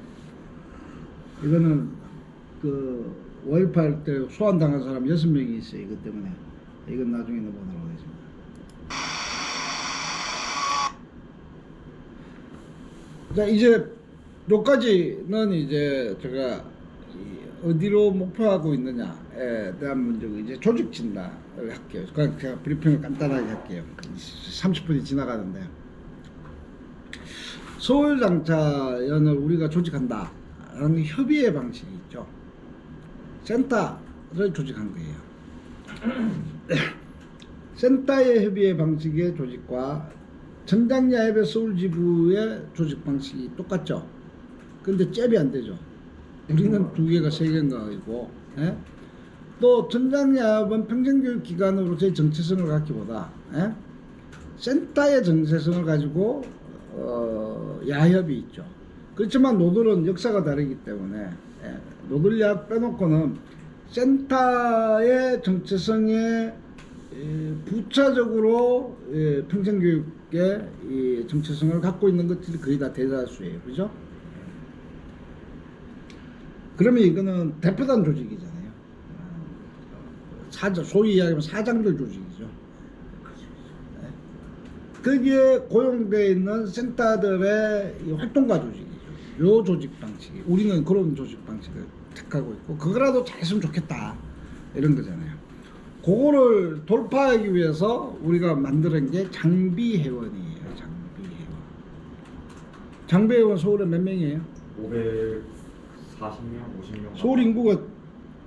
이거는 그 5.18 때 소환당한 사람 6명이 있어요. 이것 때문에. 이건 나중에 넘어가도록 하겠습니다. 자, 이제 여기까지는 이제 제가 어디로 목표하고 있느냐에 대한 문제고 이제 조직 진단을 할게요. 그냥 제가 브리핑을 간단하게 할게요. 30분이 지나가는데 서울장차연을 우리가 조직한다라는 협의의 방식이 있죠. 센터를 조직한 거예요. 센터의 협의의 방식의 조직과 전당야협의 서울지부의 조직 방식이 똑같죠. 근데 잽이 안 되죠. 우리는 2개가 3개인가 있고, 예? 또 전당야협은 평생교육기관으로서의 정체성을 갖기보다 센터의 정체성을 가지고 야협이 있죠. 그렇지만 노들은 역사가 다르기 때문에 노들야협 빼놓고는 센터의 정체성에 부차적으로 평생교육의 이 정체성을 갖고 있는 것들이 거의 다 대다수예요. 그죠? 그러면 이거는 대표단 조직이잖아요. 소위 이야기하면 사장들 조직이죠. 거기에 고용되어 있는 센터들의 이 활동가 조직이죠. 요 조직 방식이. 우리는 그런 조직 방식을 택하고 있고, 그거라도 잘했으면 좋겠다. 이런 거잖아요. 그거를 돌파하기 위해서 우리가 만드는 게 장비회원이에요. 장비회원. 장비회원 서울에 몇 명이에요? 540명, 50명. 서울 인구가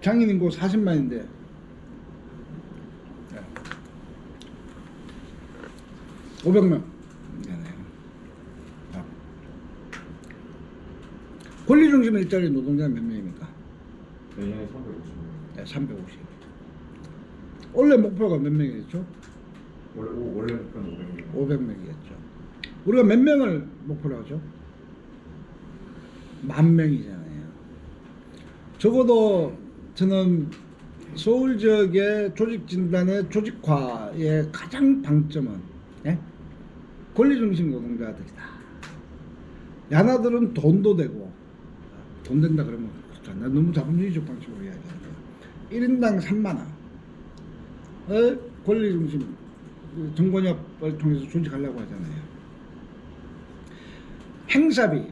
장인 인구 40만인데 네. 500명. 권리중심 일자리 노동자는 몇 명입니까? 내년에 350명. 네, 350. 원래 목표가 몇 명이었죠? 원래 목표는 500명. 500명이었죠. 우리가 몇 명을 목표로 하죠? 10,000명이잖아요. 적어도 저는 서울 지역의 조직진단의 조직화의 가장 방점은 권리중심 노동자들이다. 야나들은 돈도 되고, 돈 된다 그러면 그렇죠. 나 너무 자본주의적 방식으로 이야기하는데 1인당 30,000원을 권리중심 정권협을 통해서 조직하려고 하잖아요. 행사비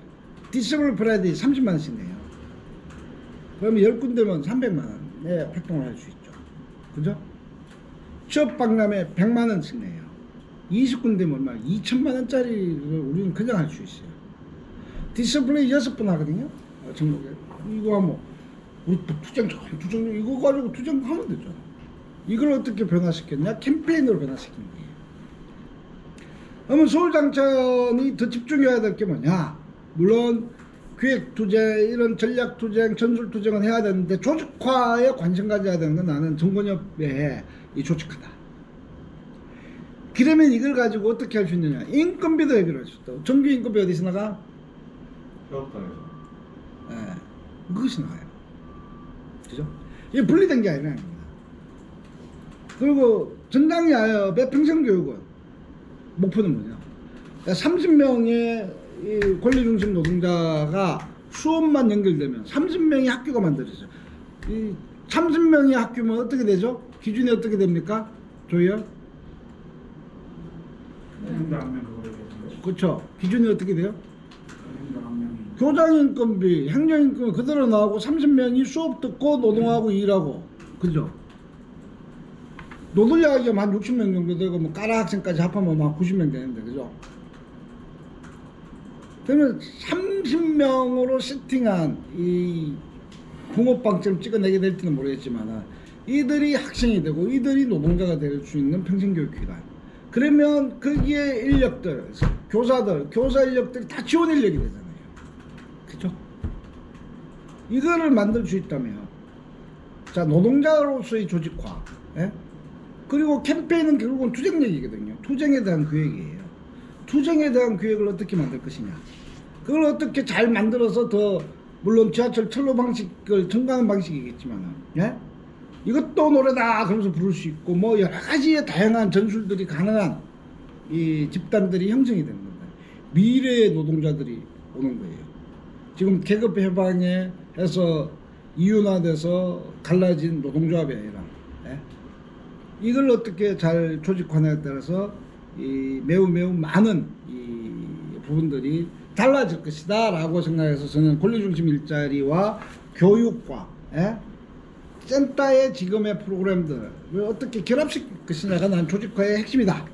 디스블 프라이데이 30만원씩 내요. 그러면 10군데면 300만원에 활동을 할 수 있죠. 그죠? 취업박람회 100만원씩 내요. 20군데면 얼마? 2,000만원짜리를 우리는 그냥 할 수 있어요. 디스플레이 6번 하거든요. 전국에. 이거 하면 우리 투쟁 이거 가지고 투쟁하면 되죠. 이걸 어떻게 변화시켰냐? 캠페인으로 변화시킨 거예요. 그러면 서울장천이 더 집중해야 될 게 뭐냐? 물론 기획투쟁, 이런 전략투쟁, 전술투쟁은 해야 되는데 조직화에 관심 가져야 되는 건 나는 정권협회에 이 조직하다. 그러면 이걸 가지고 어떻게 할 수 있느냐? 인건비도 해결할 수 있다. 정규 인건비 어디서 나가? 협업단에서. 그것이 나와요. 그죠? 이게 분리된 게 아니라. 그리고 전당야협의 평생교육은 목표는 뭐냐? 30명의 이 권리중심 노동자가 수업만 연결되면 30명의 학교가 만들어져요. 이 30명의 학교면 어떻게 되죠? 기준이 어떻게 됩니까? 조희연? 그렇죠. 기준이 어떻게 돼요? 교장인건비, 행정인건비 그대로 나오고 30명이 수업 듣고 노동하고 일하고, 그죠? 노들야학이면 한 60명 정도 되고, 뭐 까라 학생까지 합하면 막 90명 되는데, 그죠? 그러면 30명으로 세팅한 이 붕어빵처럼 찍어내게 될지는 모르겠지만, 이들이 학생이 되고 이들이 노동자가 될 수 있는 평생교육기관. 그러면 거기에 인력들, 교사들, 교사 인력들이 다 지원 인력이 되잖아요. 그죠? 이거를 만들 수 있다면, 자, 노동자로서의 조직화, 그리고 캠페인은 결국은 투쟁력이거든요. 투쟁에 대한 기획이에요. 투쟁에 대한 기획을 어떻게 만들 것이냐. 그걸 어떻게 잘 만들어서 더, 물론 지하철 철로 방식을 첨가하는 방식이겠지만, 이것도 노래다 그러면서 부를 수 있고, 뭐 여러 가지의 다양한 전술들이 가능한 이 집단들이 형성이 되는 겁니다. 미래의 노동자들이 오는 거예요. 지금 계급 해방에 해서 이윤화돼서 갈라진 노동조합이 아니라, 이걸 어떻게 잘 조직화하냐에 따라서 이 매우 많은 이 부분들이 달라질 것이다 라고 생각해서 저는 권리중심 일자리와 교육과 센터의 지금의 프로그램들을 어떻게 결합시킬 것이냐가 난 조직화의 핵심이다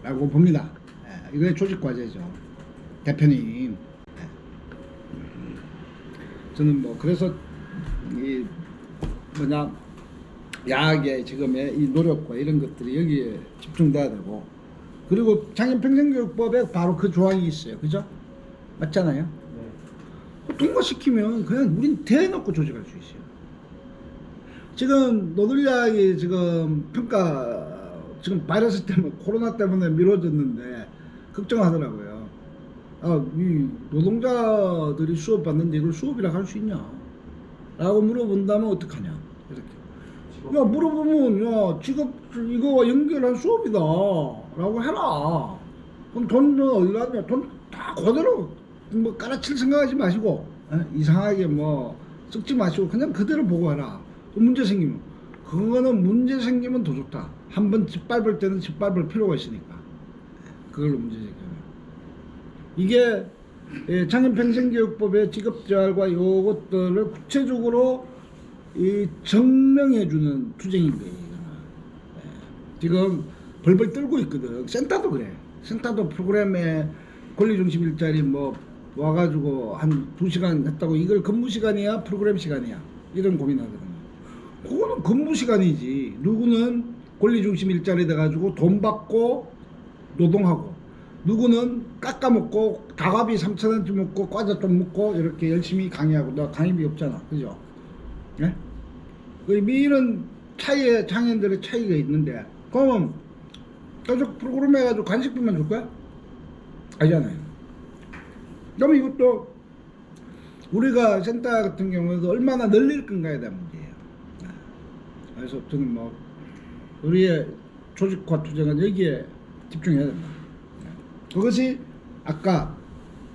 라고 봅니다. 이거의 조직과제죠. 대표님. 저는 뭐 그래서 이 야학의 지금의 이 노력과 이런 것들이 여기에 집중돼야 되고, 그리고 장애인평생교육법에 바로 그 조항이 있어요. 그죠? 맞잖아요. 네. 통과시키면 그냥 우린 대놓고 조직할 수 있어요. 지금 노동력이 지금 평가 지금 바이러스 때문에 코로나 때문에 미뤄졌는데 걱정하더라고요. 이 노동자들이 수업 받는데 이걸 수업이라고 할 수 있냐? 라고 물어본다면 어떡하냐? 이렇게. 야, 물어보면, 야, 직업, 이거와 연결한 수업이다. 라고 해라. 그럼 돈은 어디로 하냐? 돈 다 그대로 뭐 깔아칠 생각하지 마시고, 이상하게 뭐 섞지 마시고, 그냥 그대로 보고 해라. 또 문제 생기면. 그거는 문제 생기면 더 좋다. 한번 짓밟을 때는 짓밟을 필요가 있으니까. 그걸로 문제 생기면. 이게 장애인평생교육법의 직업재활과 요것들을 구체적으로 증명해주는 투쟁인 거예요. 지금 벌벌 떨고 있거든. 센터도 그래. 센터도 프로그램에 권리중심 일자리 뭐 와가지고 한 2시간 했다고 이걸 근무 시간이야 프로그램 시간이야 이런 고민하거든요. 그거는 근무 시간이지. 누구는 권리중심 일자리 돼가지고 돈 받고 노동하고, 누구는 깎아먹고 다과비 3,000원쯤 먹고 과자 좀 먹고 이렇게 열심히 강의하고. 나 강의비 없잖아. 그죠? 네? 이런 차이에 장애인들의 차이가 있는데, 그러면 계속 프로그램 해가지고 간식비만 줄 거야? 아니잖아요. 그러면 이것도 우리가 센터 같은 경우에도 얼마나 늘릴 건가에 대한 문제예요. 그래서 저는 뭐 우리의 조직화 투쟁은 여기에 집중해야 된다. 그것이 아까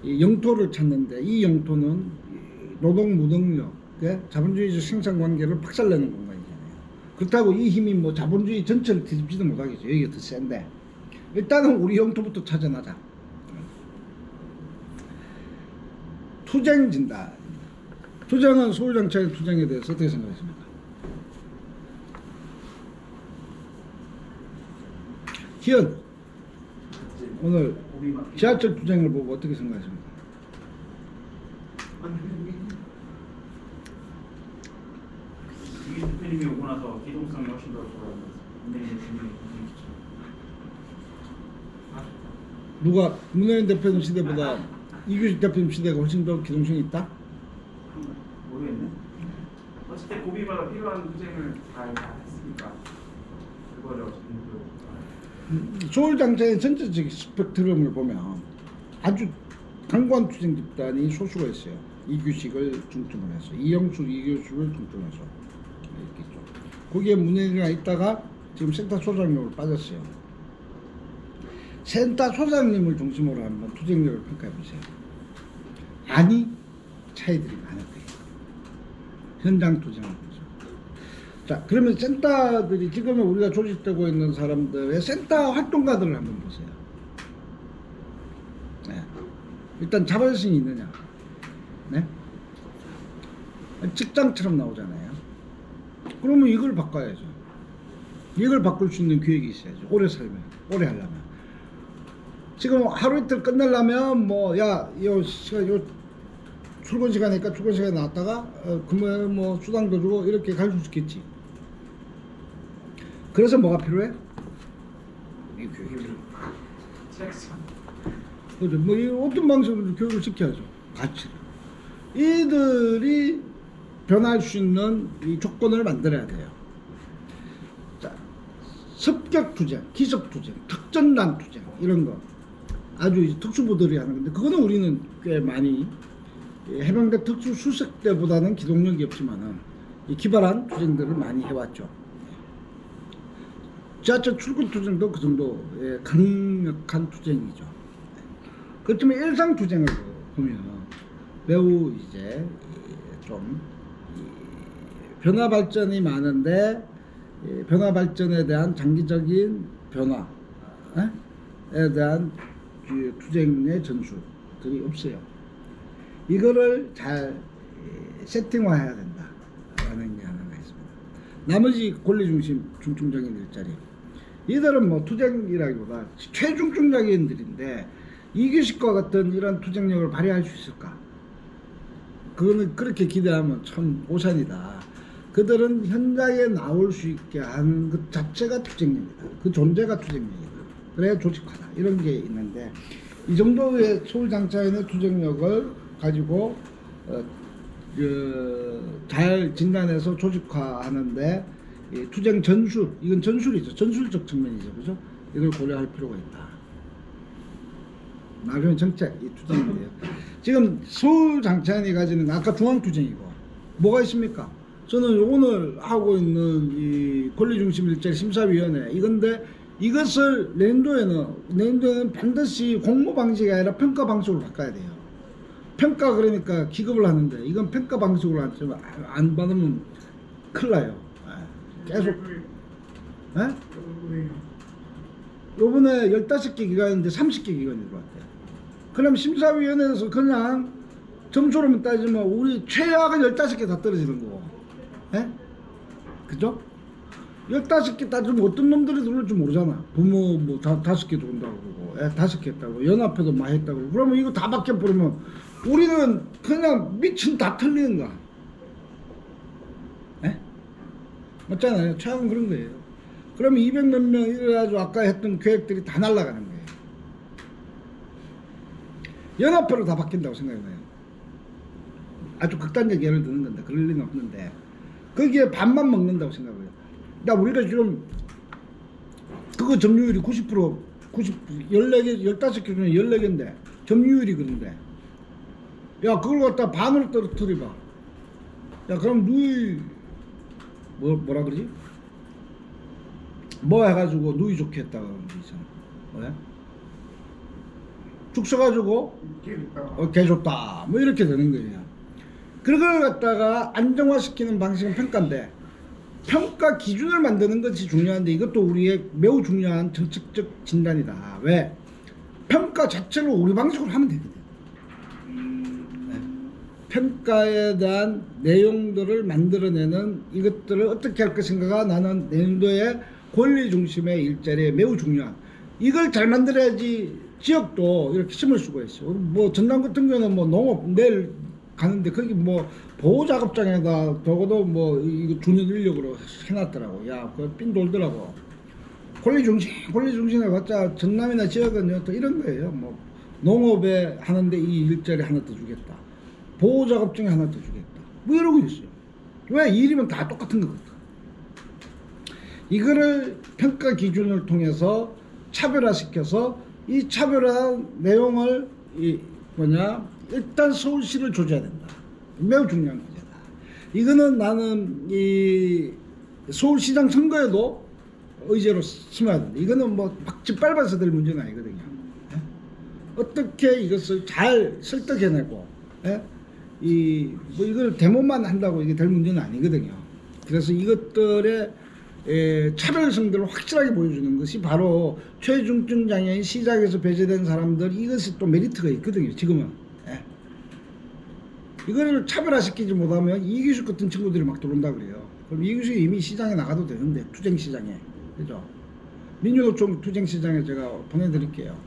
이 영토를 찾는데, 이 영토는 노동 무능력, 자본주의적 생산 관계를 박살내는 공간이잖아요. 그렇다고 이 힘이 뭐 자본주의 전체를 뒤집지도 못하겠죠. 여기가 더 센데 일단은 우리 영토부터 찾아나자. 투쟁 진단. 투쟁은 소유장차의 투쟁에 대해서 어떻게 생각하십니까? 희연, 오늘 지하철 투쟁을 보고 어떻게 생각하십니까? 이게 대표님이 오고 나서 기동성이 훨씬 더 좋아요. 문재인 대표님이 누가 문재인 대표님 시대보다 이규식 대표님 시대가 훨씬 더 기동성이 있다? 모르겠네. 어쨌든 고비마다 필요한 투쟁을 잘 했으니까 그거를 서울장차의 전체적 스펙트럼을 보면 아주 강고한 투쟁 집단이 소수가 있어요. 이규식을 중점으로 해서, 이영수, 이규식을 중점으로 해서 이렇게 있죠. 거기에 문제가 있다가 지금 센터 소장님으로 빠졌어요. 센터 소장님을 중심으로 한번 투쟁력을 평가해 보세요. 아니, 차이들이 많을 거예요. 현장 투쟁을 보죠. 자, 그러면 센터들이 지금 우리가 조직되고 있는 사람들의 센터 활동가들을 한번 보세요. 네. 일단 자발성이 있느냐? 네? 직장처럼 나오잖아요. 그러면 이걸 바꿔야죠. 이걸 바꿀 수 있는 기획이 있어야죠. 오래 살면, 오래 하려면. 지금 하루 이틀 끝내려면 뭐, 야, 요 출근 시간이니까 출근 시간에 나왔다가 금요일 뭐 수당도 주고 이렇게 갈 수 있겠지. 그래서 뭐가 필요해? 이 교육이 필요해. 그죠? 뭐 이 어떤 방식으로 교육을 시켜야죠. 같이. 이들이 변할 수 있는 이 조건을 만들어야 돼요. 자, 습격 투쟁, 기습 투쟁, 특전단 투쟁 이런 거 아주 특수부들이 하는 건데, 그거는 우리는 꽤 많이 해병대 특수수색 때보다는 기동력이 없지만은 이 기발한 투쟁들을 많이 해왔죠. 지하철 출근 투쟁도 그 정도의 강력한 투쟁이죠. 그렇지만 일상 투쟁을 보면 매우 이제 좀 변화 발전이 많은데, 변화 발전에 대한 장기적인 변화에 대한 투쟁의 전술들이 없어요. 이거를 잘 세팅화해야 된다라는 게 하나가 있습니다. 나머지 권리중심 중증장애인 일자리, 이들은 뭐 투쟁이라기보다 최중증장애인들인데 이규식과 같은 이런 투쟁력을 발휘할 수 있을까? 그거는 그렇게 기대하면 참 오산이다. 그들은 현장에 나올 수 있게 하는 것 자체가 투쟁력이다. 그 존재가 투쟁력이다. 그래야 조직화다. 이런 게 있는데 이 정도의 서울장차인의 투쟁력을 가지고 잘 진단해서 조직화하는데 이 투쟁 전술, 이건 전술이죠. 전술적 측면이죠. 그죠? 이걸 고려할 필요가 있다. 나중에 정책, 이 투쟁인데요. 지금 서울장차인이 가지는 아까 중앙투쟁이고 뭐가 있습니까? 저는 오늘 하고 있는 이 권리중심 일자리 심사위원회 이건데 이것을 내년도에는 반드시 공모 방식이 아니라 평가 방식으로 바꿔야 돼요. 평가 그러니까 기급을 하는데 이건 평가 방식으로 안 받으면 큰일 나요. 계속. 예? 요번에 15개 기관인데 30개 기관이 들어왔대요. 그럼 심사위원회에서 그냥 점수로만 따지면 우리 최악은 15개 다 떨어지는 거고. 예? 그죠? 15개 따지면 어떤 놈들이 들어올지 모르잖아. 부모 뭐 5개 들어온다고 그러고, 5개 했다고, 연합회도 많이 했다고. 그러면 이거 다 바뀌어버리면 우리는 그냥 미친 다 틀리는 거야. 예? 맞잖아요. 최악은 그런 거예요. 그러면 200몇 명 이래가지고 아까 했던 계획들이 다 날아가는 거예요. 연합회로 다 바뀐다고 생각해봐요. 아주 극단적 예를 드는 건데 그럴 리는 없는데 거기에 반만 먹는다고 생각해요. 야 우리가 지금 그거 점유율이 90% 14개 15개 중에 14개인데 점유율이 그런데 야 그걸 갖다 반으로 떨어뜨려봐. 야 그럼 누이 뭐라 그러지? 뭐 해가지고 누이 좋게 했다고 그러는 거 있잖아. 뭐야? 죽 써가지고 개 좋다 뭐 이렇게 되는 거예요. 그걸 갖다가 안정화시키는 방식은 평가인데 평가 기준을 만드는 것이 중요한데 이것도 우리의 매우 중요한 정책적 진단이다. 왜? 평가 자체를 우리 방식으로 하면 되거든. 네. 평가에 대한 내용들을 만들어내는 이것들을 어떻게 할 것인가가 나는 내년도의 권리 중심의 일자리에 매우 중요한. 이걸 잘 만들어야지 지역도 이렇게 심을 수가 있어. 뭐 전남 같은 경우는 뭐 농업 내일 가는데 거기 뭐 보호작업장에다 적어도 뭐 이거 주는 인력으로 해놨더라고. 야, 그 핀 돌더라고. 권리중심에 봤자 전남이나 지역은 또 이런 거예요. 뭐 농업에 하는데 이 일자리 하나 더 주겠다. 보호작업장에 하나 더 주겠다. 뭐 이러고 있어요. 왜? 일이면 다 똑같은 거거든. 이거를 평가 기준을 통해서 차별화시켜서 이 차별화한 내용을 일단 서울시를 조져야 된다. 매우 중요한 문제다. 이거는 나는 이 서울시장 선거에도 의제로 심어야 된다. 이거는 뭐 막 짓밟아서 될 문제는 아니거든요. 예? 어떻게 이것을 잘 설득해내고, 예? 뭐 이걸 데모만 한다고 이게 될 문제는 아니거든요. 그래서 이것들의 차별성들을 확실하게 보여주는 것이 바로 최중증 장애인 시장에서 배제된 사람들 이것이 또 메리트가 있거든요. 지금은 이거를 차별화시키지 못하면 이기숙 같은 친구들이 막 들어온다 그래요. 그럼 이기숙이 이미 시장에 나가도 되는데 투쟁 시장에 그죠? 민주노총 투쟁 시장에 제가 보내드릴게요.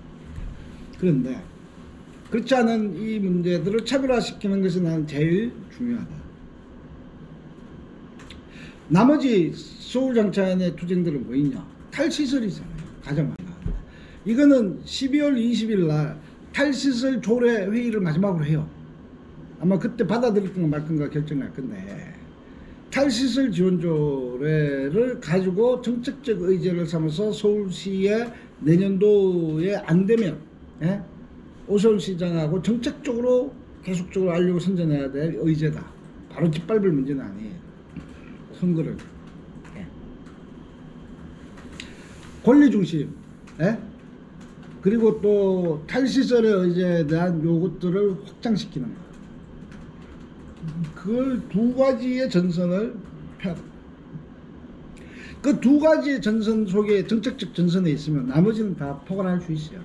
그런데 그렇지 않은 이 문제들을 차별화시키는 것이 나는 제일 중요하다. 나머지 서울장차인의 투쟁들은 뭐 있냐? 탈시설이잖아요. 가장 많이 나온다. 이거는 12월 20일 날 탈시설 조례 회의를 마지막으로 해요. 아마 그때 받아들일 건가 말 건가 결정날 건데 탈시설 지원 조례를 가지고 정책적 의제를 삼아서 서울시의 내년도에 안 되면 오세훈 시장하고 정책적으로 계속적으로 알려고 선전해야 될 의제다. 바로 짓밟을 문제는 아니에요. 선거를 권리중심 그리고 또 탈시설의 의제에 대한 요것들을 확장시키는 거. 그걸 두 가지의 전선을 펴. 그 두 가지의 전선 속에 정책적 전선에 있으면 나머지는 다 포괄할 수 있어요.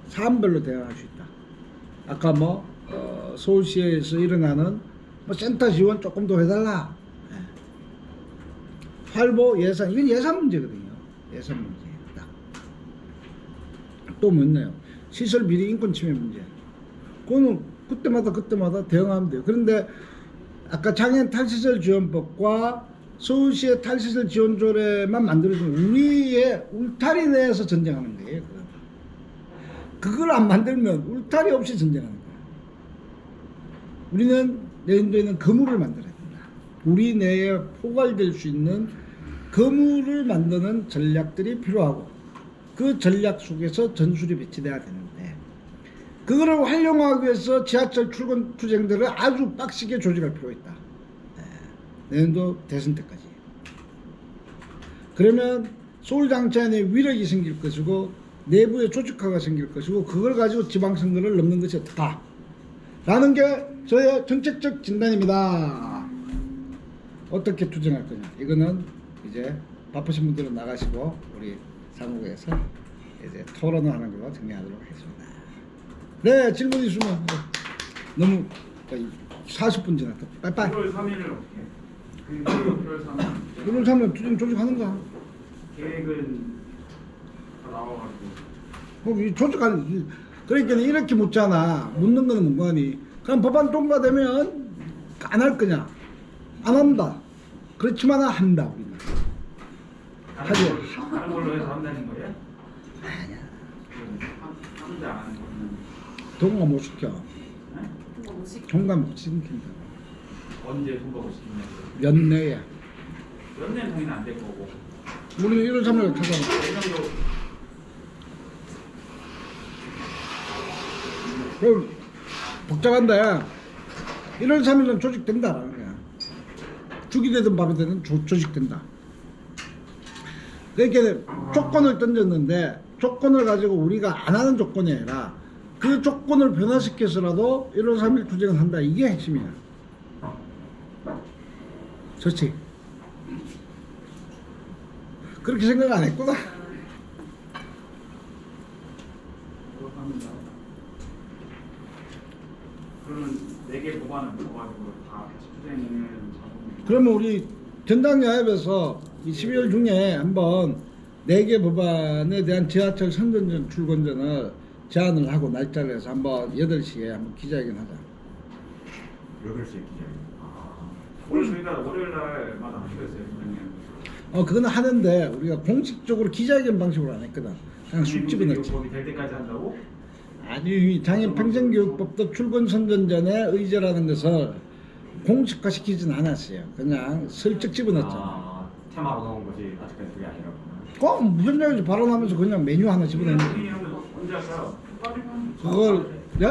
사안별로 대응할 수 있다. 아까 뭐 서울시에서 일어나는 뭐 센터 지원 조금 더 해달라. 활보 예산 이건 예산 문제거든요. 예산 문제. 또 뭐 있나요? 시설 비리 인권 침해 문제. 그거는 그때마다 대응하면 돼요. 그런데 아까 장애인 탈시설 지원법과 서울시의 탈시설 지원조례만 만들어주면 우리의 울타리 내에서 전쟁하는 거예요. 그걸 안 만들면 울타리 없이 전쟁하는 거예요. 우리는 내년도에는 거물을 만들어야 된다. 우리 내에 포괄될 수 있는 거물을 만드는 전략들이 필요하고 그 전략 속에서 전술이 배치돼야 되는데 그거를 활용하기 위해서 지하철 출근 투쟁들을 아주 빡시게 조직할 필요가 있다. 내년도 대선 때까지. 그러면 서울장치 안에 위력이 생길 것이고 내부에 조직화가 생길 것이고 그걸 가지고 지방선거를 넘는 것이 없다. 라는 게 저의 정책적 진단입니다. 어떻게 투쟁할 거냐. 이거는 이제 바쁘신 분들은 나가시고 우리 사무국에서 이제 토론을 하는 걸로 정리하도록 하겠습니다. 네, 질문 있으면 너무 40분 지났다. 빠이빠이. 1월 3일을 어떻게 해? 1월 3일 1월 3일 투쟁 조직하는가? 계획은 다 나와가지고 이 조직하는 그러니까 이렇게 묻잖아. 묻는 거는 뭐니? 그럼 법안 통과되면 안 할 거냐? 안 한다. 그렇지만 한다 우리는. 하지. 다른 걸로 해서 한다는 거예요? 아니야. 하는데 안 하는 거는 동가 못 시켜. 네? 그거 뭐지? 종가 못 시킨다. 언제 통보가 시키냐고. 연내야. 연내는 당연히 안 될 거고. 우리는 1월 3일 타잖아. 내년도 그럼 복잡한데 1월 3일은 조직된다라는 거야. 죽이 되든 밥이 되든 조직된다. 그러니까 조건을 던졌는데 조건을 가지고 우리가 안 하는 조건이 아니라 그 조건을 변화시켜서라도 1월 3일 투쟁을 한다. 이게 핵심이야. 좋지? 그렇게 생각 안 했구나. 그렇답니다. 그러면 4개 법안은 모아가지고 다 같이 투쟁을 잡으면 그러면 우리 전당야협에서 이 12월 중에 한번 4개 법안에 대한 지하철 선전전 출근전을 제안을 하고 날짜를 해서 한번 8시에 한번 기자회견 하자. 8시에 기자회견. 오늘 저희가 월요일 날마다 하기로 했어요. 선생님. 그거는 하는데 우리가 공식적으로 기자회견 방식으로 안 했거든. 그냥 쑥 집어넣지. 법이 될 때까지 한다고? 아니 장애인 평생교육법도 출근 선전전의 의제라는 것을 공식화시키진 않았어요. 그냥 슬쩍 집어넣었잖아. 테마로 넣은 거지 아직까지 그게 아니라고. 그럼 무슨 얘기지 발언하면서 그냥 메뉴 하나 집어넣는 거지. 본인이 하면 언제 할까요? 그걸 네?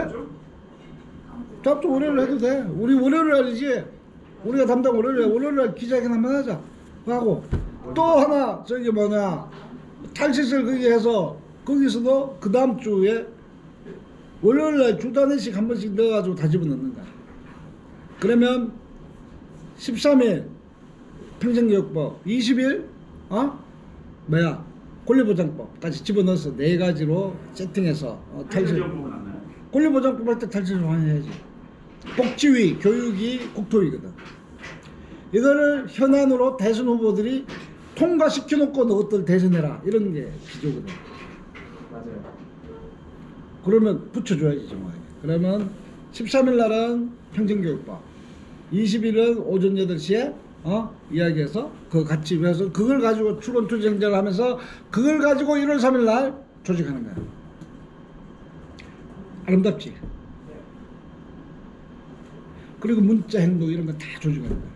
잡도 월요일 해도 돼. 우리 월요일 날이지. 우리가 담당 월요일 날 기자회견 한번 하자. 하고 또 하나 저기 뭐냐 탈시설 거기 해서 거기서도 그 다음 주에 월요일 날 주 단위씩 한 번씩 넣어가지고 다 집어넣는 거야. 그러면 13일 평생교육법, 20일 뭐야 권리보장법까지 집어넣어서 4가지로 세팅해서 탈시설. 탈시설법은 안 나요? 권리보장법 할 때 탈시설 완화해야지. 복지위, 교육이 국토위거든. 이거를 현안으로 대선 후보들이 통과시켜놓고 너희들 대선해라 이런 게 기조거든. 맞아요. 그러면 붙여줘야지 정말. 그러면 13일 날은 평생교육법, 20일은 오전 8시에 이야기해서 그거 같이 해서 그걸 가지고 출근투쟁전을 하면서 그걸 가지고 1월 3일 날 조직하는 거야. 아름답지? 그리고 문자 행동 이런 거 다 조직하는 거야.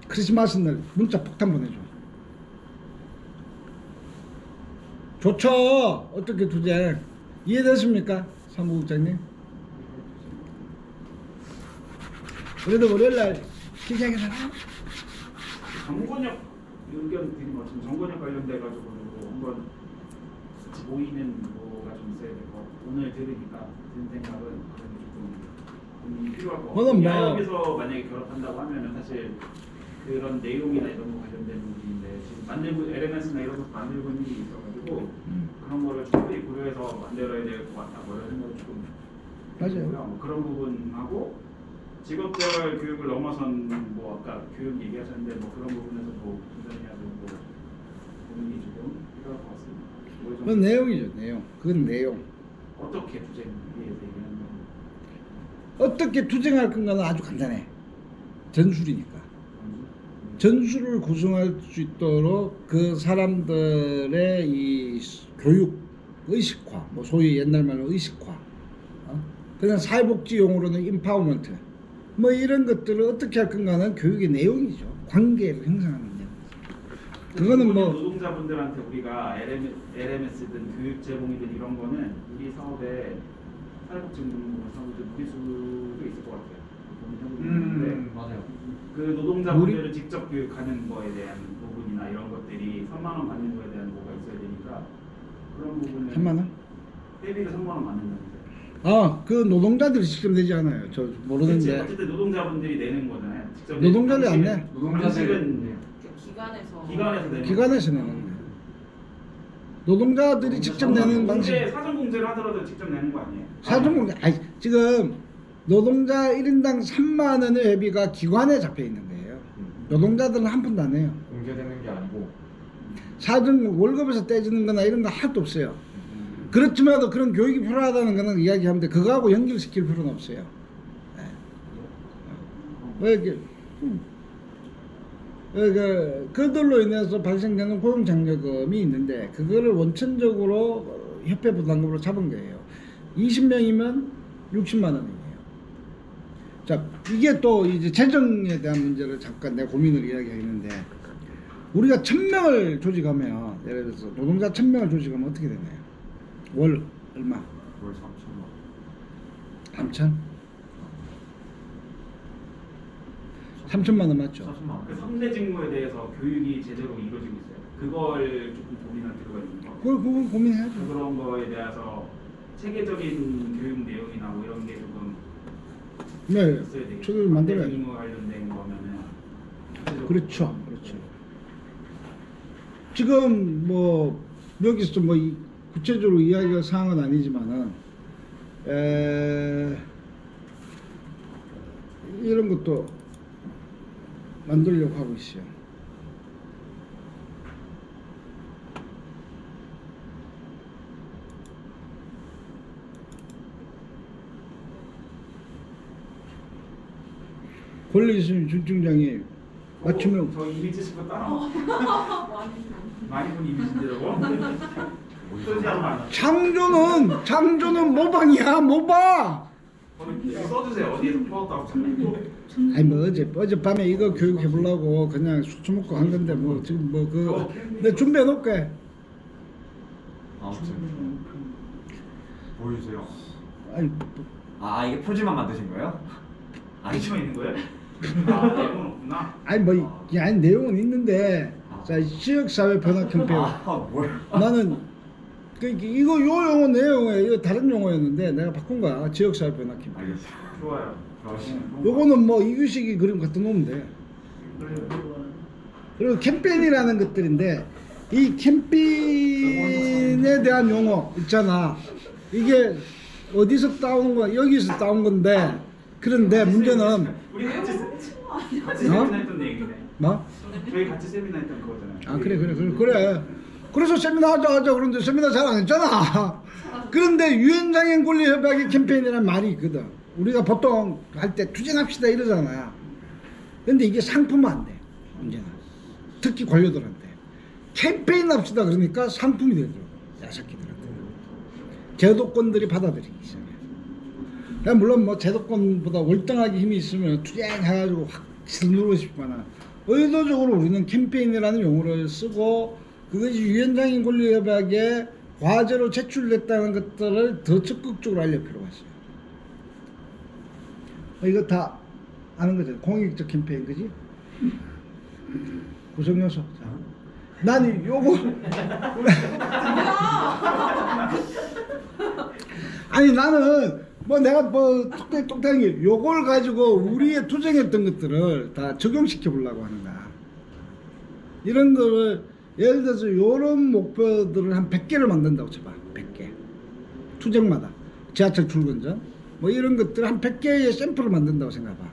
크리스마스 날 문자 폭탄 보내줘. 좋죠? 어떻게 투쟁? 이해됐습니까? 사무국장님? 그래도 월요일날 기자회견 하나? 정권력 의견 드린 것 같은 정권력 관련돼 가지고 한번 같이 모이는 뭐가 좀 있어야 될 것 같고 오늘 들으니까 든 생각은 그런 조금 필요할 것 같고 그건 뭐- 야협에서 만약에 결합한다고 하면은 사실 그런 내용이나 이런 거 관련된 부분인데 지금 만들고 LMS나 이런 거 만들고 있는 게 있어가지고 그런 거를 충분히 고려해서 만들어야 될 것 같다 뭐 이런 생각을 조금 맞아요. 들고요. 뭐 그런 부분하고 직업별 교육을 넘어선 뭐 아까 교육 얘기하셨는데 뭐 그런 부분에서도 도전해야 되고 고민이 조금 필요할 것 같습니다. 뭐 좀 그건 내용이죠, 내용. 그건 내용. 어떻게 투쟁에 대해서 얘기하는 어떻게 투쟁할 건가는 아주 간단해. 전술이니까. 전술을 구성할 수 있도록 그 사람들의 이 교육 의식화, 뭐 소위 옛날 말로 의식화, 그냥 사회복지 용어로는 인파워먼트, 뭐 이런 것들을 어떻게 할 건가는 교육의 내용이죠. 관계를 형성하는 내용. 그거는 뭐 노동자분들한테 우리가 LMS든 교육 제공이든 이런 거는 우리 사업에 사회복지부 사업을 누릴 수도 있을 것 같아요. 고민해보는데 맞아요. 그 노동자분들을 직접 교육하는 거에 대한 부분이나 이런 것들이 3만 원 받는 거에 대한 뭐가 있어야 되니까 그런 부분은 3만 원? 회비를 3만 원 받는다는데. 그 노동자들이 직접 내지 않아요. 저 그치, 모르는데. 어쨌든 노동자분들이 내는 거잖아요. 직접 노동자들이 안 내. 노동자들은 기관에서 내는 기관에서 내는 거예요. 노동자들이 직접 내는 방식. 사전 공제를 하더라도 직접 내는 거 아니에요? 사전공제. 아니 지금 노동자 1인당 3만 원의 회비가 기관에 잡혀 있는 거예요. 노동자들은 한 푼도 안 해요. 공개되는 게 아니고. 사전 월급에서 떼지는 거나 이런 거 하나도 없어요. 그렇지만도 그런 교육이 필요하다는 거는 이야기하는데 그거하고 연결시킬 필요는 없어요. 왜 이렇게 그들로 인해서 발생되는 고용장려금이 있는데 그거를 원천적으로 협회 부담금으로 잡은 거예요. 20명이면 60만 원이에요. 자, 이게 또 이제 재정에 대한 문제를 잠깐 내가 고민을 이야기하는데 우리가 1000명을 조직하면 예를 들어서 노동자 1000명을 조직하면 어떻게 되나요? 월 얼마? 월 3천만. 3천? 3천만 원 맞죠? 4천만. 그 3대 직무에 대해서 교육이 제대로 이루어지고 있어요. 그걸 조금 고민할 필요가 있는 거. 그건 고민해야죠. 그런 거에 대해서 체계적인 교육 내용이나 뭐 이런 게 조금 네, 있어야 되겠죠. 저걸 만들어야죠. 3대 직무 관련된 거면은 그렇죠, 그렇죠. 지금 뭐 여기서 뭐 구체적으로 이야기할 사항은 아니지만은 이런 것도 만들려고 하고 있어요. 권리 있으면 준총장이 맞추면 저 이미지 싶어 따라 많이 본 이미지인데라고? 쓰지 않아. 창조는 모방이야, 모방. 써주세요. 어디에서 풀었다고 찾는 아니 뭐 어젯밤에 이거 교육해 보려고 그냥 술 처먹고 한 건데 뭐 지금 뭐 그거 내가 준비해 놓을게. 아무튼 보여주세요. 아니 아 이게 표지만 만드신 거예요? 아니죠 있는 거예요? 아 내용은 없구나. 아니 뭐 아니 내용은 있는데 자 지역사회 변화 캠페인 뭘? 나는 이거 요 용어 내 용어예요. 이거 다른 용어였는데 내가 바꾼 거야. 지역사회 변화 캠페인. 알겠어요. 좋아요. 요거는 뭐 이규식이 그림 갖다 놓으면 돼. 그리고 캠페인이라는 것들인데 이 캠페인에 대한 용어 있잖아. 이게 어디서 따온 거야? 여기서 따온 건데 그런데 문제는 우리 같이 어? 세미나 했던 얘기네. 뭐? 저희 같이 세미나 했던 그거잖아요. 아 그래. 그래서 세미나 하자 그런데 세미나 잘 안 했잖아. 그런데 유엔장애인 권리 협약의 캠페인이라는 말이 있거든. 우리가 보통 할 때 투쟁합시다 이러잖아. 근데 이게 상품은 안 돼. 문제는 특히 관료들한테 캠페인 합시다 그러니까 상품이 되더라고. 야새끼들한테 제도권들이 받아들이기 시작해. 물론 뭐 제도권보다 월등하게 힘이 있으면 투쟁해가지고 확 누르고 싶거나 의도적으로 우리는 캠페인이라는 용어를 쓰고 그것이 유엔장애인 권리 협약에 과제로 제출됐다는 것들을 더 적극적으로 알릴 필요가 있어요. 이거 다 아는 거죠. 공익적 캠페인, 그지? 구성요소. 난 요거 아니 나는 뭐 내가 뭐 똑딱한 게 요걸 가지고 우리의 투쟁했던 것들을 다 적용시켜 보려고 하는 거야. 이런 거를 예를 들어서 요런 목표들을 한 100개를 만든다고 쳐봐. 100개. 투쟁마다. 지하철 출근 전. 뭐 이런 것들 한 100개의 샘플을 만든다고 생각해봐.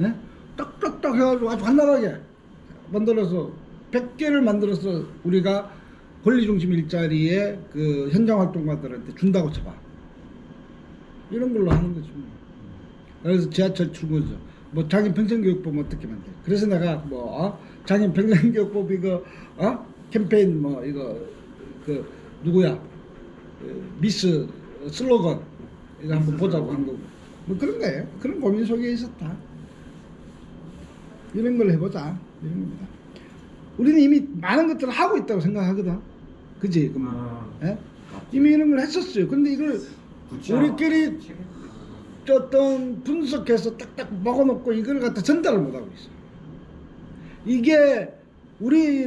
예? 딱딱딱 해가지고 아주 환나하게 만들어서 100개를 만들어서 우리가 권리중심 일자리에 그 현장 활동가들한테 준다고 쳐봐. 이런 걸로 하는 거지. 그래서 지하철 출근서 뭐 자기 평생교육법 어떻게 만들. 그래서 내가 뭐 장인 평생교법 이거 캠페인 뭐 이거 그 누구야 미스 슬로건 이거 한번 보자고 한 거고 뭐 그런 거예요. 그런 고민 속에 있었다. 이런 걸 해보자 이런 겁니다. 우리는 이미 많은 것들을 하고 있다고 생각하거든. 그지? 예? 이미 이런 걸 했었어요. 근데 이걸 우리끼리 어떤 분석해서 딱딱 먹어놓고 이걸 갖다 전달을 못하고 있어. 이게 우리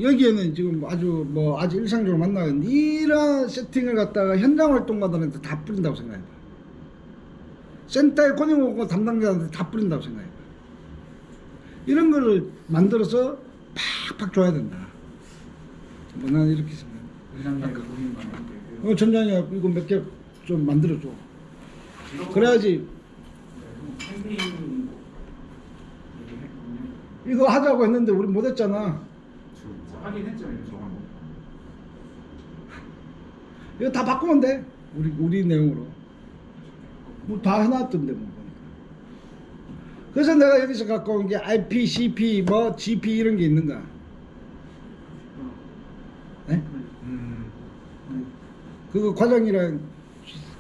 여기에는 지금 아주 일상적으로 만나는데 이런 세팅을 갖다가 현장 활동가들한테 다 뿌린다고 생각해봐. 센터에 권익원고 담당자한테 다 뿌린다고 생각해봐. 이런 거를 만들어서 팍팍 줘야 된다. 뭐 난 이렇게 생각해. 원장님이 고민 많은데 전장이야 이거 몇 개 좀 만들어줘. 그래야지 캠페인 이거 하자고 했는데 우리 못했잖아. 하긴 했잖아요. 저거. 이거 다 바꾸면 돼. 우리 내용으로. 뭐 다 해놨던데 뭐. 그래서 내가 여기서 갖고 온 게 IP, CP, 뭐 GP 이런 게 있는가? 네? 그거 과장이랑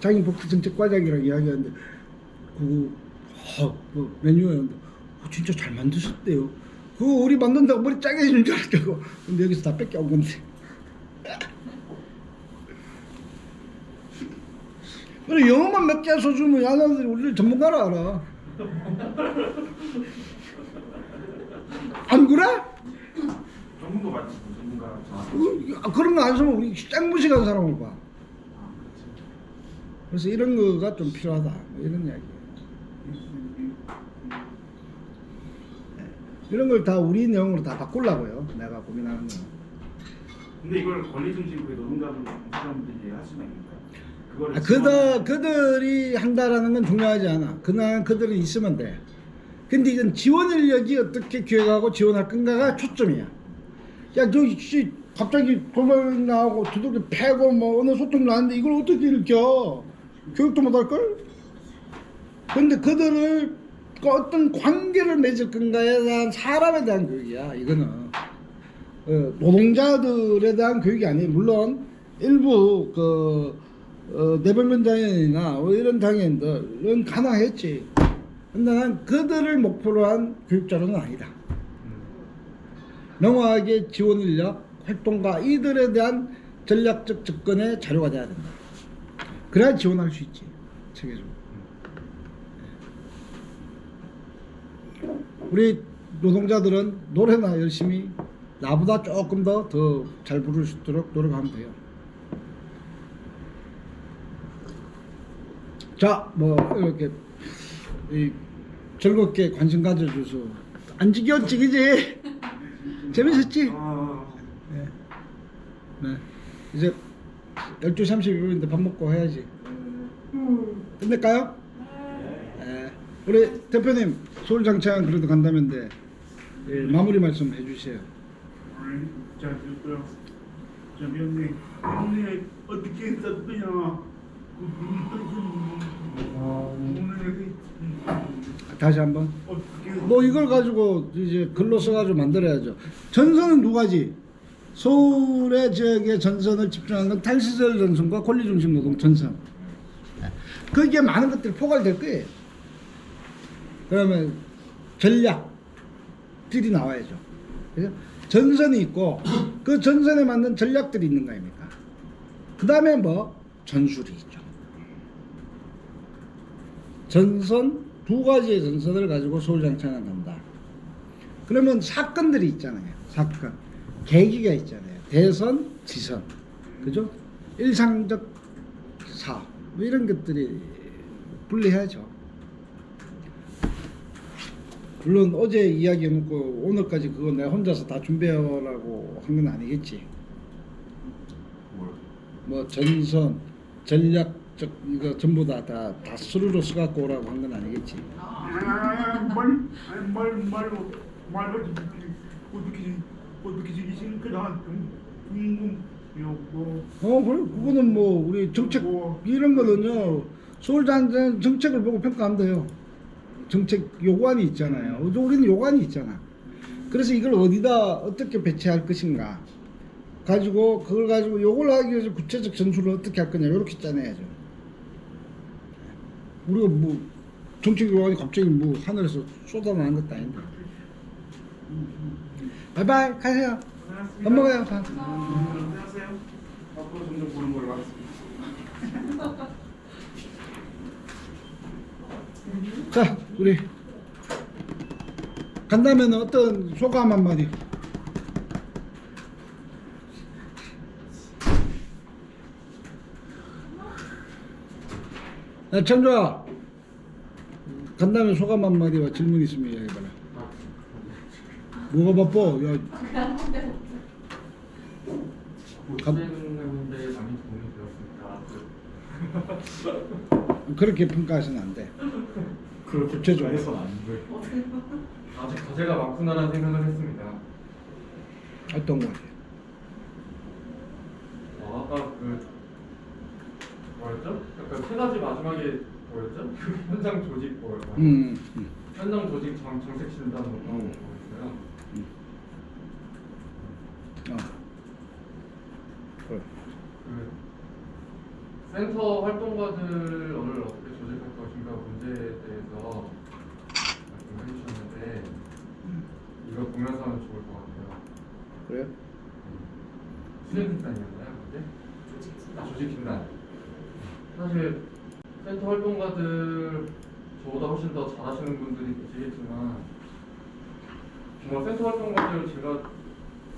장인복지정책과장이랑 이야기하는데 그거 메뉴였는데 진짜 잘 만드셨대요. 그거 우리 만든다고 머리 짜게 해주는 줄 알았다고. 근데 여기서 다 뺏겨온 건데. 그래 영어만 몇 개 써주면 야나들이 우리를 전문가라 알아. 안 그래? 전문가 맞지? 전문가. 그런 거 안 쓰면 우리 짱무식한 사람을 봐. 그래서 이런 거가 좀 필요하다. 뭐 이런 이야기예요. 이런 걸 다 우리 내용으로 다 바꾸려고요. 내가 고민하는 거. 근데 이걸 권리중심 그 노동자들 사람들이 할 수는 있을까요? 그들이 한다라는 건 중요하지 않아. 그냥 그들이 있으면 돼. 근데 이건 지원 인력이 어떻게 기획하고 지원할 건가가 초점이야. 야, 너 갑자기 돌발 나오고 두들겨 패고 뭐 어느 소통 나는데 이걸 어떻게 일으켜? 교육도 못할 걸? 근데 그들을 어떤 관계를 맺을 건가에 대한 사람에 대한 교육이야. 이거는 노동자들에 대한 교육이 아니에요. 물론 일부 내벌면 당연이나 이런 당연들은 가능했지. 근데 난 그들을 목표로 한 교육자료는 아니다. 명확하게 지원 인력, 활동가 이들에 대한 전략적 접근의 자료가 돼야 된다. 그래야 지원할 수 있지. 체계적으로. 우리 노동자들은 노래나 열심히 나보다 조금 더 잘 부를 수 있도록 노력하면 돼요. 자, 뭐 이렇게 즐겁게 관심 가져줘서 안 지겨웠지, 그지? 재밌었지? 네. 네. 이제 12시 32분인데 밥 먹고 해야지. 끝낼까요? 네. 우리 대표님 서울장창 그래도 간다면데 마무리 말씀 해주세요. 자, 위원님 어떻게 했었더냐? 다시 한번. 어떻게 뭐 이걸 가지고 이제 글로 써가지고 만들어야죠. 전선은 두 가지. 서울의 지역의 전선을 집중한 건 탈시설 전선과 권리중심 노동 전선. 거기에 많은 것들이 포괄될 거예요. 그러면 전략들이 나와야죠. 그래서 전선이 있고 그 전선에 맞는 전략들이 있는 거 아닙니까? 그 다음에 뭐 전술이 있죠. 전선 두 가지의 전선을 가지고 서울장창을 한다. 그러면 사건들이 있잖아요. 사건 계기가 있잖아요. 대선, 지선, 그죠? 일상적 사업 뭐 이런 것들이 분리해야죠. 물론 어제 이야기해놓고 오늘까지 그거 내가 혼자서 다 준비하라고 한 건 아니겠지. 뭐 전선, 전략적 이거 전부 다 수루로 써갖고 오라고 한 건 아니겠지. 말로 어떻게 지기시는 그다 궁금요. 그래 그거는 뭐 우리 정책 이런 거는요 서울장 정책을 보고 평가하면 돼요. 정책 요구안이 있잖아요. 우리는 요구안이 있잖아. 그래서 이걸 어디다 어떻게 배치할 것인가 가지고 그걸 가지고 요걸 하기 위해서 구체적 전술을 어떻게 할 거냐 이렇게 짜내야죠. 우리가 뭐 정책이 갑자기 뭐 하늘에서 쏟아나는 것도 아닌데. 바이바이 가세요. 밥 먹어요. 밥. 안녕하세요. 앞으로 점점 보는 걸로 하겠습니다. 자 우리 간다면 어떤 소감 한마디. 야 천주아 간다면 소감 한마디와 질문 있으면 이야기해봐라. 뭐가 바빠? 야 못생겼는데 많이 도움이 되었습니다. 그렇게 평가하시면 안 돼. 그렇게 구체적으로. 해서는 안 돼. 아직 과제가 많구나라는 생각을 했습니다. 어떤 거 같아요? 아까 그 뭐였죠? 약간 세 가지 마지막에 뭐였죠? 그 현장 조직 뭐였나? 현장 조직 정책 진단 뭐 그런 거 있어요. 그래. 그 센터 활동가들을 어떻게 조직할 것인가 문제에 대해서 말씀해 주셨는데 이거 보면서 하면 좋을 것 같아요. 그래요? 수행 진단이었나요? 그때? 조직 진단. 사실 센터 활동가들 저보다 훨씬 더 잘하시는 분들이 계시겠지만 정말 센터 활동가들 제가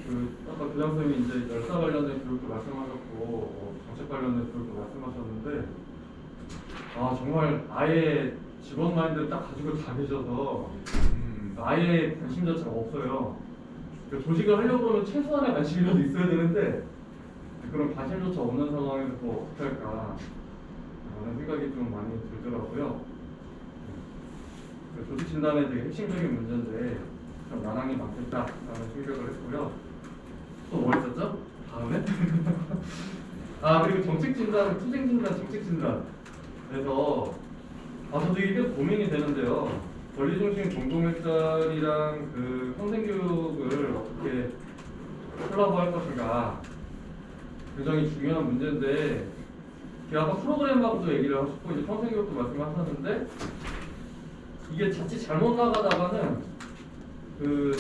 그 아까 교장 선생님이 이제 열사 관련된 교육도 말씀하셨고 정책 관련된 교육도 말씀하셨는데 아 정말 아예 직원 마인드를 딱 가지고 다니셔서 아예 관심 자체가 없어요. 그러니까 조직을 하려고 하면 최소한의 관심이라도 있어야 되는데 그런 관심조차 없는 상황에서 또 어떻게 할까 라는 생각이 좀 많이 들더라고요. 조직 진단의 되게 핵심적인 문제인데 좀 난항이 많겠다라는 생각을 했고요. 또 뭐 있었죠? 다음에? 아 그리고 정책 진단, 투쟁 진단, 정책 진단. 그래서 저도 이게 고민이 되는데요. 권리 중심 공동 일자리랑 그 평생교육을 어떻게 콜라보할 것인가 굉장히 중요한 문제인데 제가 아까 프로그램하고도 얘기를 하셨고 이제 평생교육도 말씀하셨는데 이게 자칫 잘못 나가다가는 그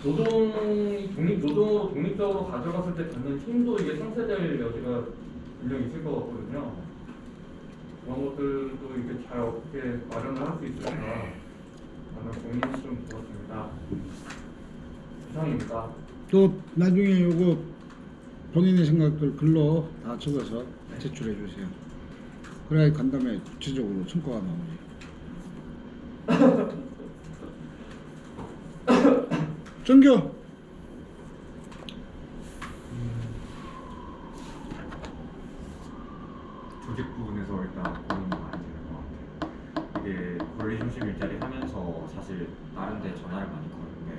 노동이 노동으로 독립적으로 가져갔을 때 갖는 힘도 이게 상쇄될 여지가 분명히 있을 것 같거든요. 그런 것들도 이렇게 잘 어떻게 마련을 할 수 있을까 하는 고민이 좀 들었습니다. 이상입니다. 또 나중에 요거 본인의 생각들 글로 다 적어서 제출해 주세요. 그래야 간담회 구체적으로 성과가 나오지. 정교. 조직 부분에서 일단 고민이 많이 되는 것 같아요. 이게 권리 중심 일자리 하면서 사실 다른 데 전화를 많이 거는데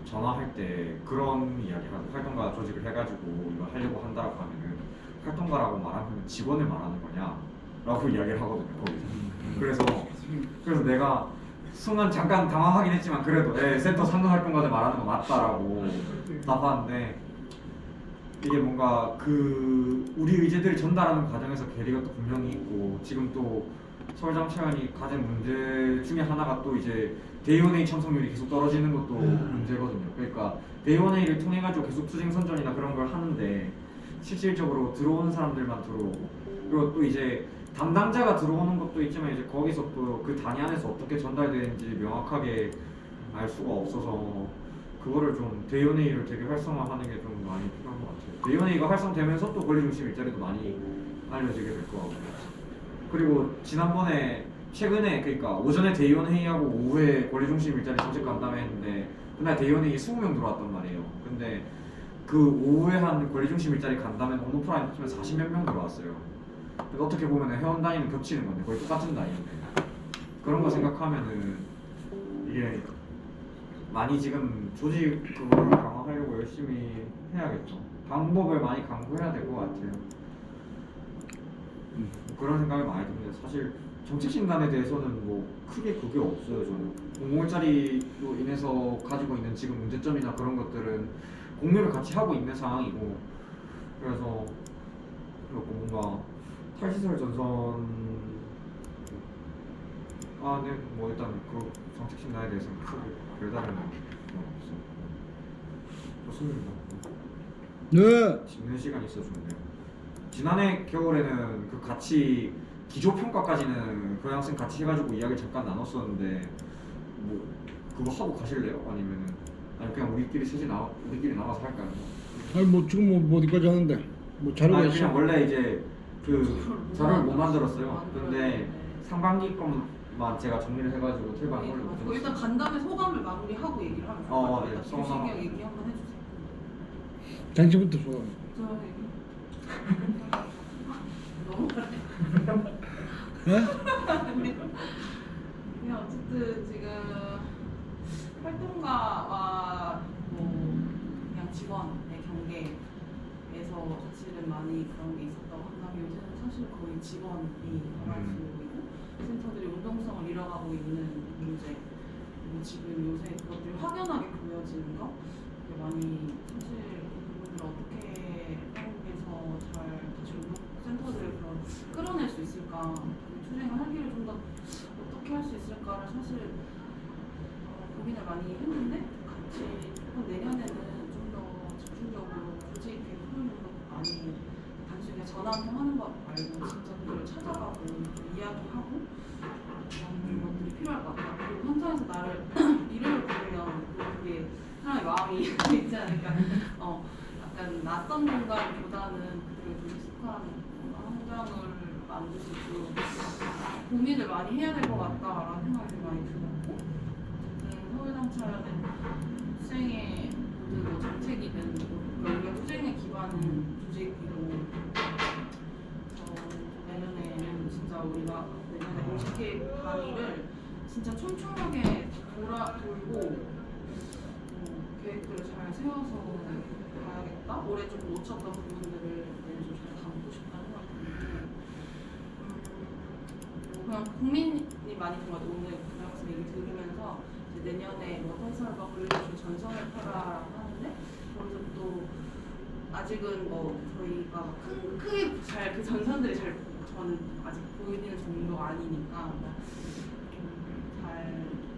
전화할 때 그런 이야기 하고 활동가 조직을 해가지고 이거 하려고 한다고 하면은 활동가라고 말하면 직원을 말하는 거냐 라고 이야기를 하거든요 거기서. 그래서 내가 순간 잠깐 당황하긴 했지만 그래도 센터 상근 활동가들 말하는 거 맞다라고 답하는데 이게 뭔가 그 우리 의제들을 전달하는 과정에서 괴리가 또 분명히 있고 지금 또 서울장차관이 가진 문제 중에 하나가 또 이제 대의원회의 참석률이 계속 떨어지는 것도 문제거든요. 그러니까 대의원회의를 통해 가지고 계속 투쟁 선전이나 그런 걸 하는데 실질적으로 들어오는 사람들만 들어오고 그리고 또 이제 담당자가 들어오는 것도 있지만 이제 거기서 또 그 단위 안에서 어떻게 전달되는지 명확하게 알 수가 없어서 그거를 좀 대의원회의를 되게 활성화하는 게 좀 많이 필요한 것 같아요. 대의원회의가 활성되면서 또 권리중심 일자리도 많이 알려지게 될 것 같고요. 그리고 지난번에 최근에 그러니까 오전에 대의원회의하고 오후에 권리중심 일자리 정책 간담회 했는데 그날 대의원회의에 20명 들어왔단 말이에요. 근데 그 오후에 한 권리중심 일자리 간담회는 온오프라인 합치면 40몇 명 들어왔어요. 어떻게 보면 회원 단위는 겹치는 건데 거의 똑같은 단위인데 그런 거 생각하면은 이게 많이 지금 조직 그거를 강화하려고 열심히 해야겠죠. 방법을 많이 강구해야 될 것 같아요. 뭐 그런 생각이 많이 듭니다. 사실 정책 진단에 대해서는 뭐 크게 그게 없어요. 저는 5월짜리로 인해서 가지고 있는 지금 문제점이나 그런 것들은 공유를 같이 하고 있는 상황이고, 그래서 그렇고 뭔가 탈시설 전선 네, 뭐 일단 그 정책 진단에 대해서는 크게 별다른 건 없어요. 좋습니다. 네. 짓는 시간이 있어 좋네요. 지난해 겨울에는 그 같이 기조 평가까지는 교양생 같이 해가지고 이야기 잠깐 나눴었는데 뭐 그거 하고 가실래요? 아니면은 아니 그냥 우리끼리 나와서 할까요? 아니 뭐 지금 뭐 어디까지 하는데 뭐 자료가 아니 있어. 그냥 원래 이제 그 자료를 못 만들었어요. 근데 상반기 것만 제가 정리를 해가지고 틀방에 올려드렸어요. 일단 간담회 소감을 마무리하고 얘기를 하면 좋을 것 같아요. 네. 김신경 얘기 한번 해주세요. 당신부터 좋아. 저 얘기. 너무 그래. 네? 그냥 어쨌든 지금 활동가와 뭐 그냥 직원의 경계에서 사실은 많이 그런 게 있었다고 한다면 요새는 사실 거의 직원이 많아지고 센터들이 운동성을 잃어가고 있는 문제, 그리고 지금 요새 그것들이 확연하게 보여지는 거, 그게 많이 사실 이 부분을 어떻게 한국에서 잘 다시 운동센터들을 그런 끌어낼 수 있을까, 투쟁을 하기를 좀 더 어떻게 할 수 있을까를 사실 고민을 많이 했는데, 같이 조금 내년에는 좀 더 집중적으로 조직 있게 토론을 많이 단순히 전화통 하는 것 말고 진짜 그들을 찾아가고 이야기하고 그런 것들이 필요할 것 같아요. 그리고 현장에서 나를 이름을 부르면 또 그게 사람의 마음이 있지 않을까. 약간 낯선 공간보다는 그들을 좀 익숙한 현장을 만들 수 있도록 고민을 많이 해야 될 것 같다라는 생각이 많이 들었고, 어쨌든 서울상차는 투쟁의 모든 뭐 정책이든 우리가 투쟁의 기반은 조직이고, 내년에는 진짜 우리가 내년에 50개 강의를 진짜 촘촘하게 돌고 계획들을 잘 세워서 가야겠다. 올해 좀 놓쳤던 부분들을 내년 좀 잘 담고 싶다는 생각이 드는데, 그냥 고민이 많이 든 것 같아요. 오늘 교장선 얘기 들으면서 이제 내년에 뭐 해설과 권리주의 전선을 펴라라고 하는데, 거기서 또 아직은 뭐 저희가 크게 잘 그 전선들이 잘 저는 아직 보이는 정도가 아니니까 잘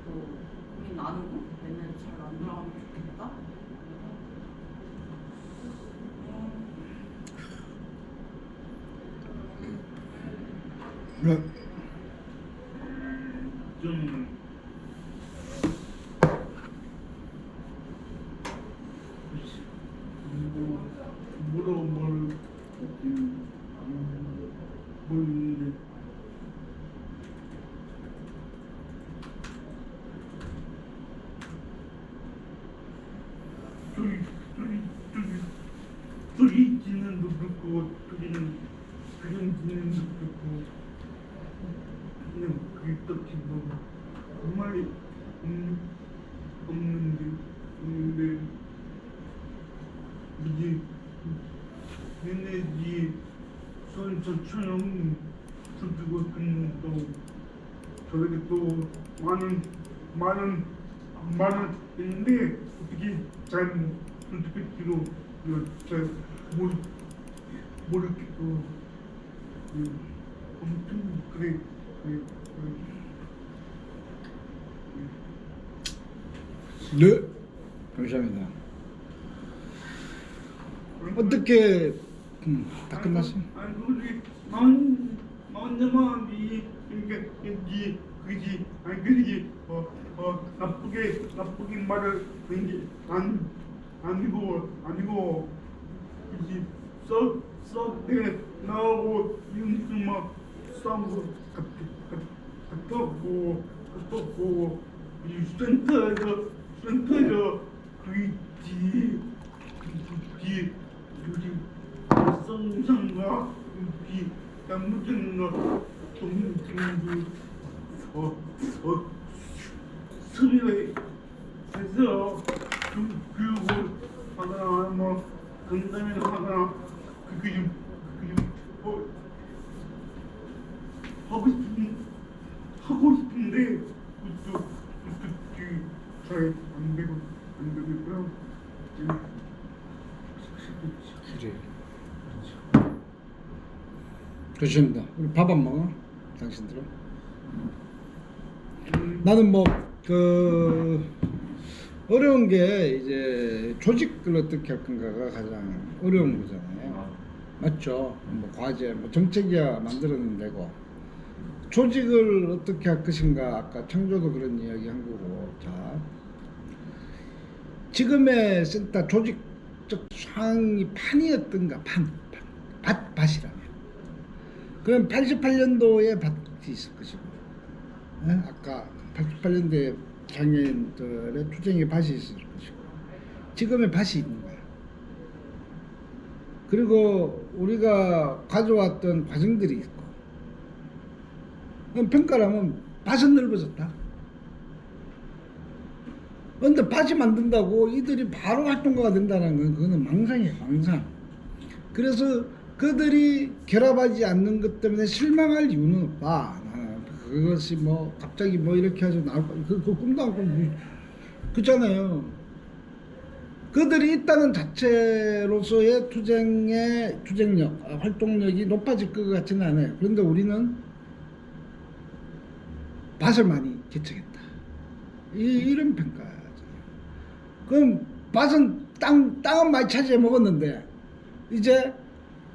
또 고민 나누고 내년에 잘 만들어가면 좋겠다. 네. 좀 소리 지는 도 그렇고 소리는 지는 도 그렇고 그냥 그게 딱히 뭐 정말 없는데 이제 얘네들이 저처럼 저주고 또 저렇게 또 많은 있는데 어떻게 잘 선택할지도 잘 모르겠고 엄청 그래. 네. 감사합니다. 어떻게 다 끝났어요? 아니 그게 마흔 이게 그지 아니 그지 나쁘게 말을 그런 게 아니고 그지 썩게 나오고 이런 막 싸우고 같았고 이 센터에서 그지 우리 성상과 우리 남무증과 동생도 수리를 해서 교육을 하거나 뭐 건담을 하거나 그게 하고 싶은데 또 잘안 되고 있고요. 그래. 그렇습니다. 우리 밥 안 먹어? 당신들은? 나는 뭐 그 어려운 게 이제 조직을 어떻게 할 건가가 가장 어려운 거잖아요. 맞죠? 뭐 과제, 뭐 정책이야 만들어내면 되고 조직을 어떻게 할 것인가 아까 창조도 그런 이야기 한 거고 자 지금의 센터 조직적 상황이 판이었던가 밭이라면 그럼 88년도에 밭이 있을 것이고 예? 아까 88년도에 장애인들의 투쟁의 밭이 있을 것이고 지금의 밭이 있는 거야. 그리고 우리가 가져왔던 과정들이 있고 그럼 평가를 하면 밭은 넓어졌다. 그런데 밭이 만든다고 이들이 바로 활동가가 된다는 건 그거는 망상이에요. 망상. 그래서 그들이 결합하지 않는 것 때문에 실망할 이유는 없다. 나는 그것이 뭐 갑자기 뭐 이렇게 해서 나올 거 그 꿈도 안 꾸고 그렇잖아요. 그들이 있다는 자체로서의 투쟁력, 활동력이 높아질 것 같지는 않아요. 그런데 우리는 밭을 많이 개척했다. 이런 평가잖아요. 그럼 밭은 땅은 많이 차지해 먹었는데 이제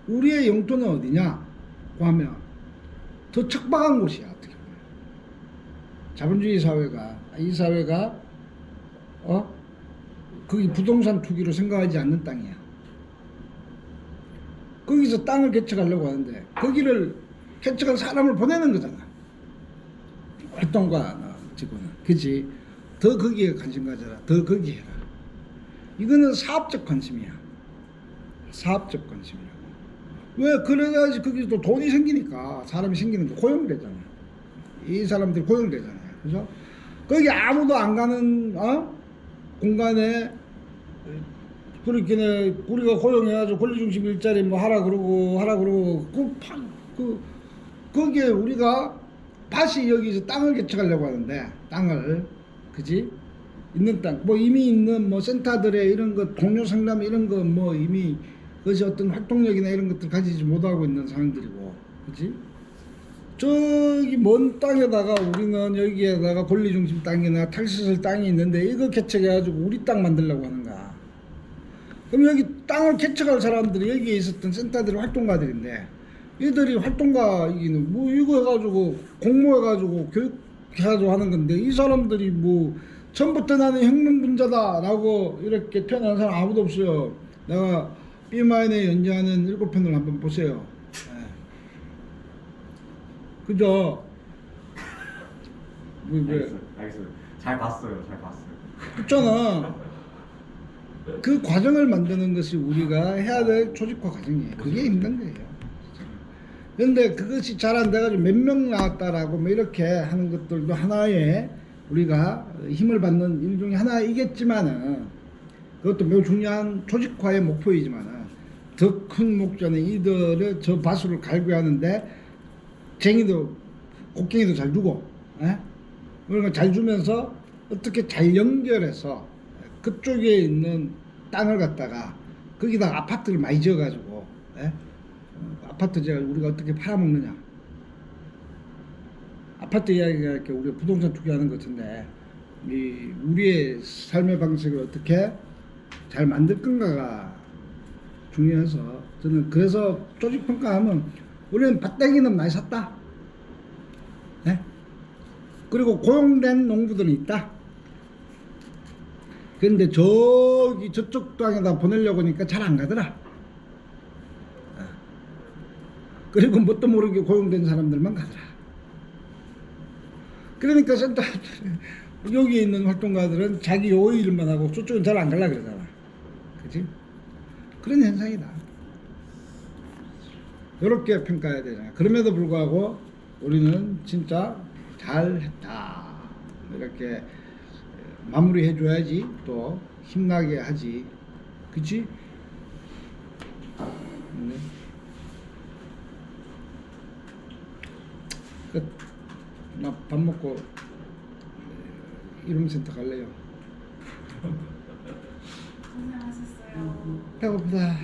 우리의 영토는 어디냐? 하면 더 척박한 곳이야. 어떻게 보면 자본주의 사회가 이 사회가 거기 부동산 투기로 생각하지 않는 땅이야. 거기서 땅을 개척하려고 하는데 거기를 개척할 사람을 보내는 거잖아. 활동가 직원은 그치? 더 거기에 관심 가져라. 더 거기 해라. 이거는 사업적 관심이야. 사업적 관심이라고. 왜? 그래야지 거기서 또 돈이 생기니까 사람이 생기는데 고용되잖아. 이 사람들이 고용되잖아요. 그죠? 거기 아무도 안 가는 공간에 그렇게 우리가 고용해가지고 권리중심 일자리 뭐 하라 그러고 거기에 우리가 밭이 여기서 땅을 개척하려고 하는데 땅을 그지 있는 땅 뭐 이미 있는 뭐 센터들의 이런 거 동료 상담 이런 거 뭐 이미 그것이 어떤 활동력이나 이런 것들 가지지 못하고 있는 상황들이고 그지 저기 먼 땅에다가 우리는 여기에다가 권리중심 땅이나 탈시설 땅이 있는데 이거 개척해가지고 우리 땅 만들려고 하는가. 그럼 여기 땅을 개척할 사람들이 여기에 있었던 센터들이 활동가들인데 이들이 활동가이기는 뭐 이거 해가지고 공모해가지고 교육해가지고 하는 건데 이 사람들이 뭐 처음부터 나는 혁명분자다 라고 이렇게 태어난 사람 아무도 없어요. 내가 B마인에 연재하는 7편을 한번 보세요. 그죠? 알겠어요. 잘 봤어요. 그렇잖아. 그 과정을 만드는 것이 우리가 해야 될 조직화 과정이에요. 그게 힘든 거예요. 그런데 그것이 잘 안 돼가지고 몇 명 나왔다라고 뭐 이렇게 하는 것들도 하나의 우리가 힘을 받는 일 중에 하나이겠지만은 그것도 매우 중요한 조직화의 목표이지만은 더 큰 목적은 이들의 저 바수를 갈구하는데 쟁이도 곡괭이도 잘 주고 그러니까 잘 주면서 어떻게 잘 연결해서 그쪽에 있는 땅을 갖다가 거기다 아파트를 많이 지어가지고 아파트 제가 우리가 어떻게 팔아먹느냐 아파트 이야기가 이렇게 우리가 부동산 투기하는 것 같은데 이 우리의 삶의 방식을 어떻게 잘 만들 건가가 중요해서 저는 그래서 조직평가하면 우리는 밭대기는 많이 샀다. 그리고 고용된 농부들은 있다. 그런데 저쪽 땅에다 보내려고 하니까 잘 안 가더라. 그리고 뭣도 모르게 고용된 사람들만 가더라. 그러니까 센터 여기 있는 활동가들은 자기 요 일만 하고 저쪽은 잘 안 가려 그러잖아. 그치? 그런 현상이다. 이렇게 평가해야 되잖아. 그럼에도 불구하고 우리는 진짜 잘했다. 이렇게 마무리해 줘야지 또 힘나게 하지. 그치? 끝. 나 밥 먹고 이룸센터 갈래요. 고생하셨어요. 배고프다.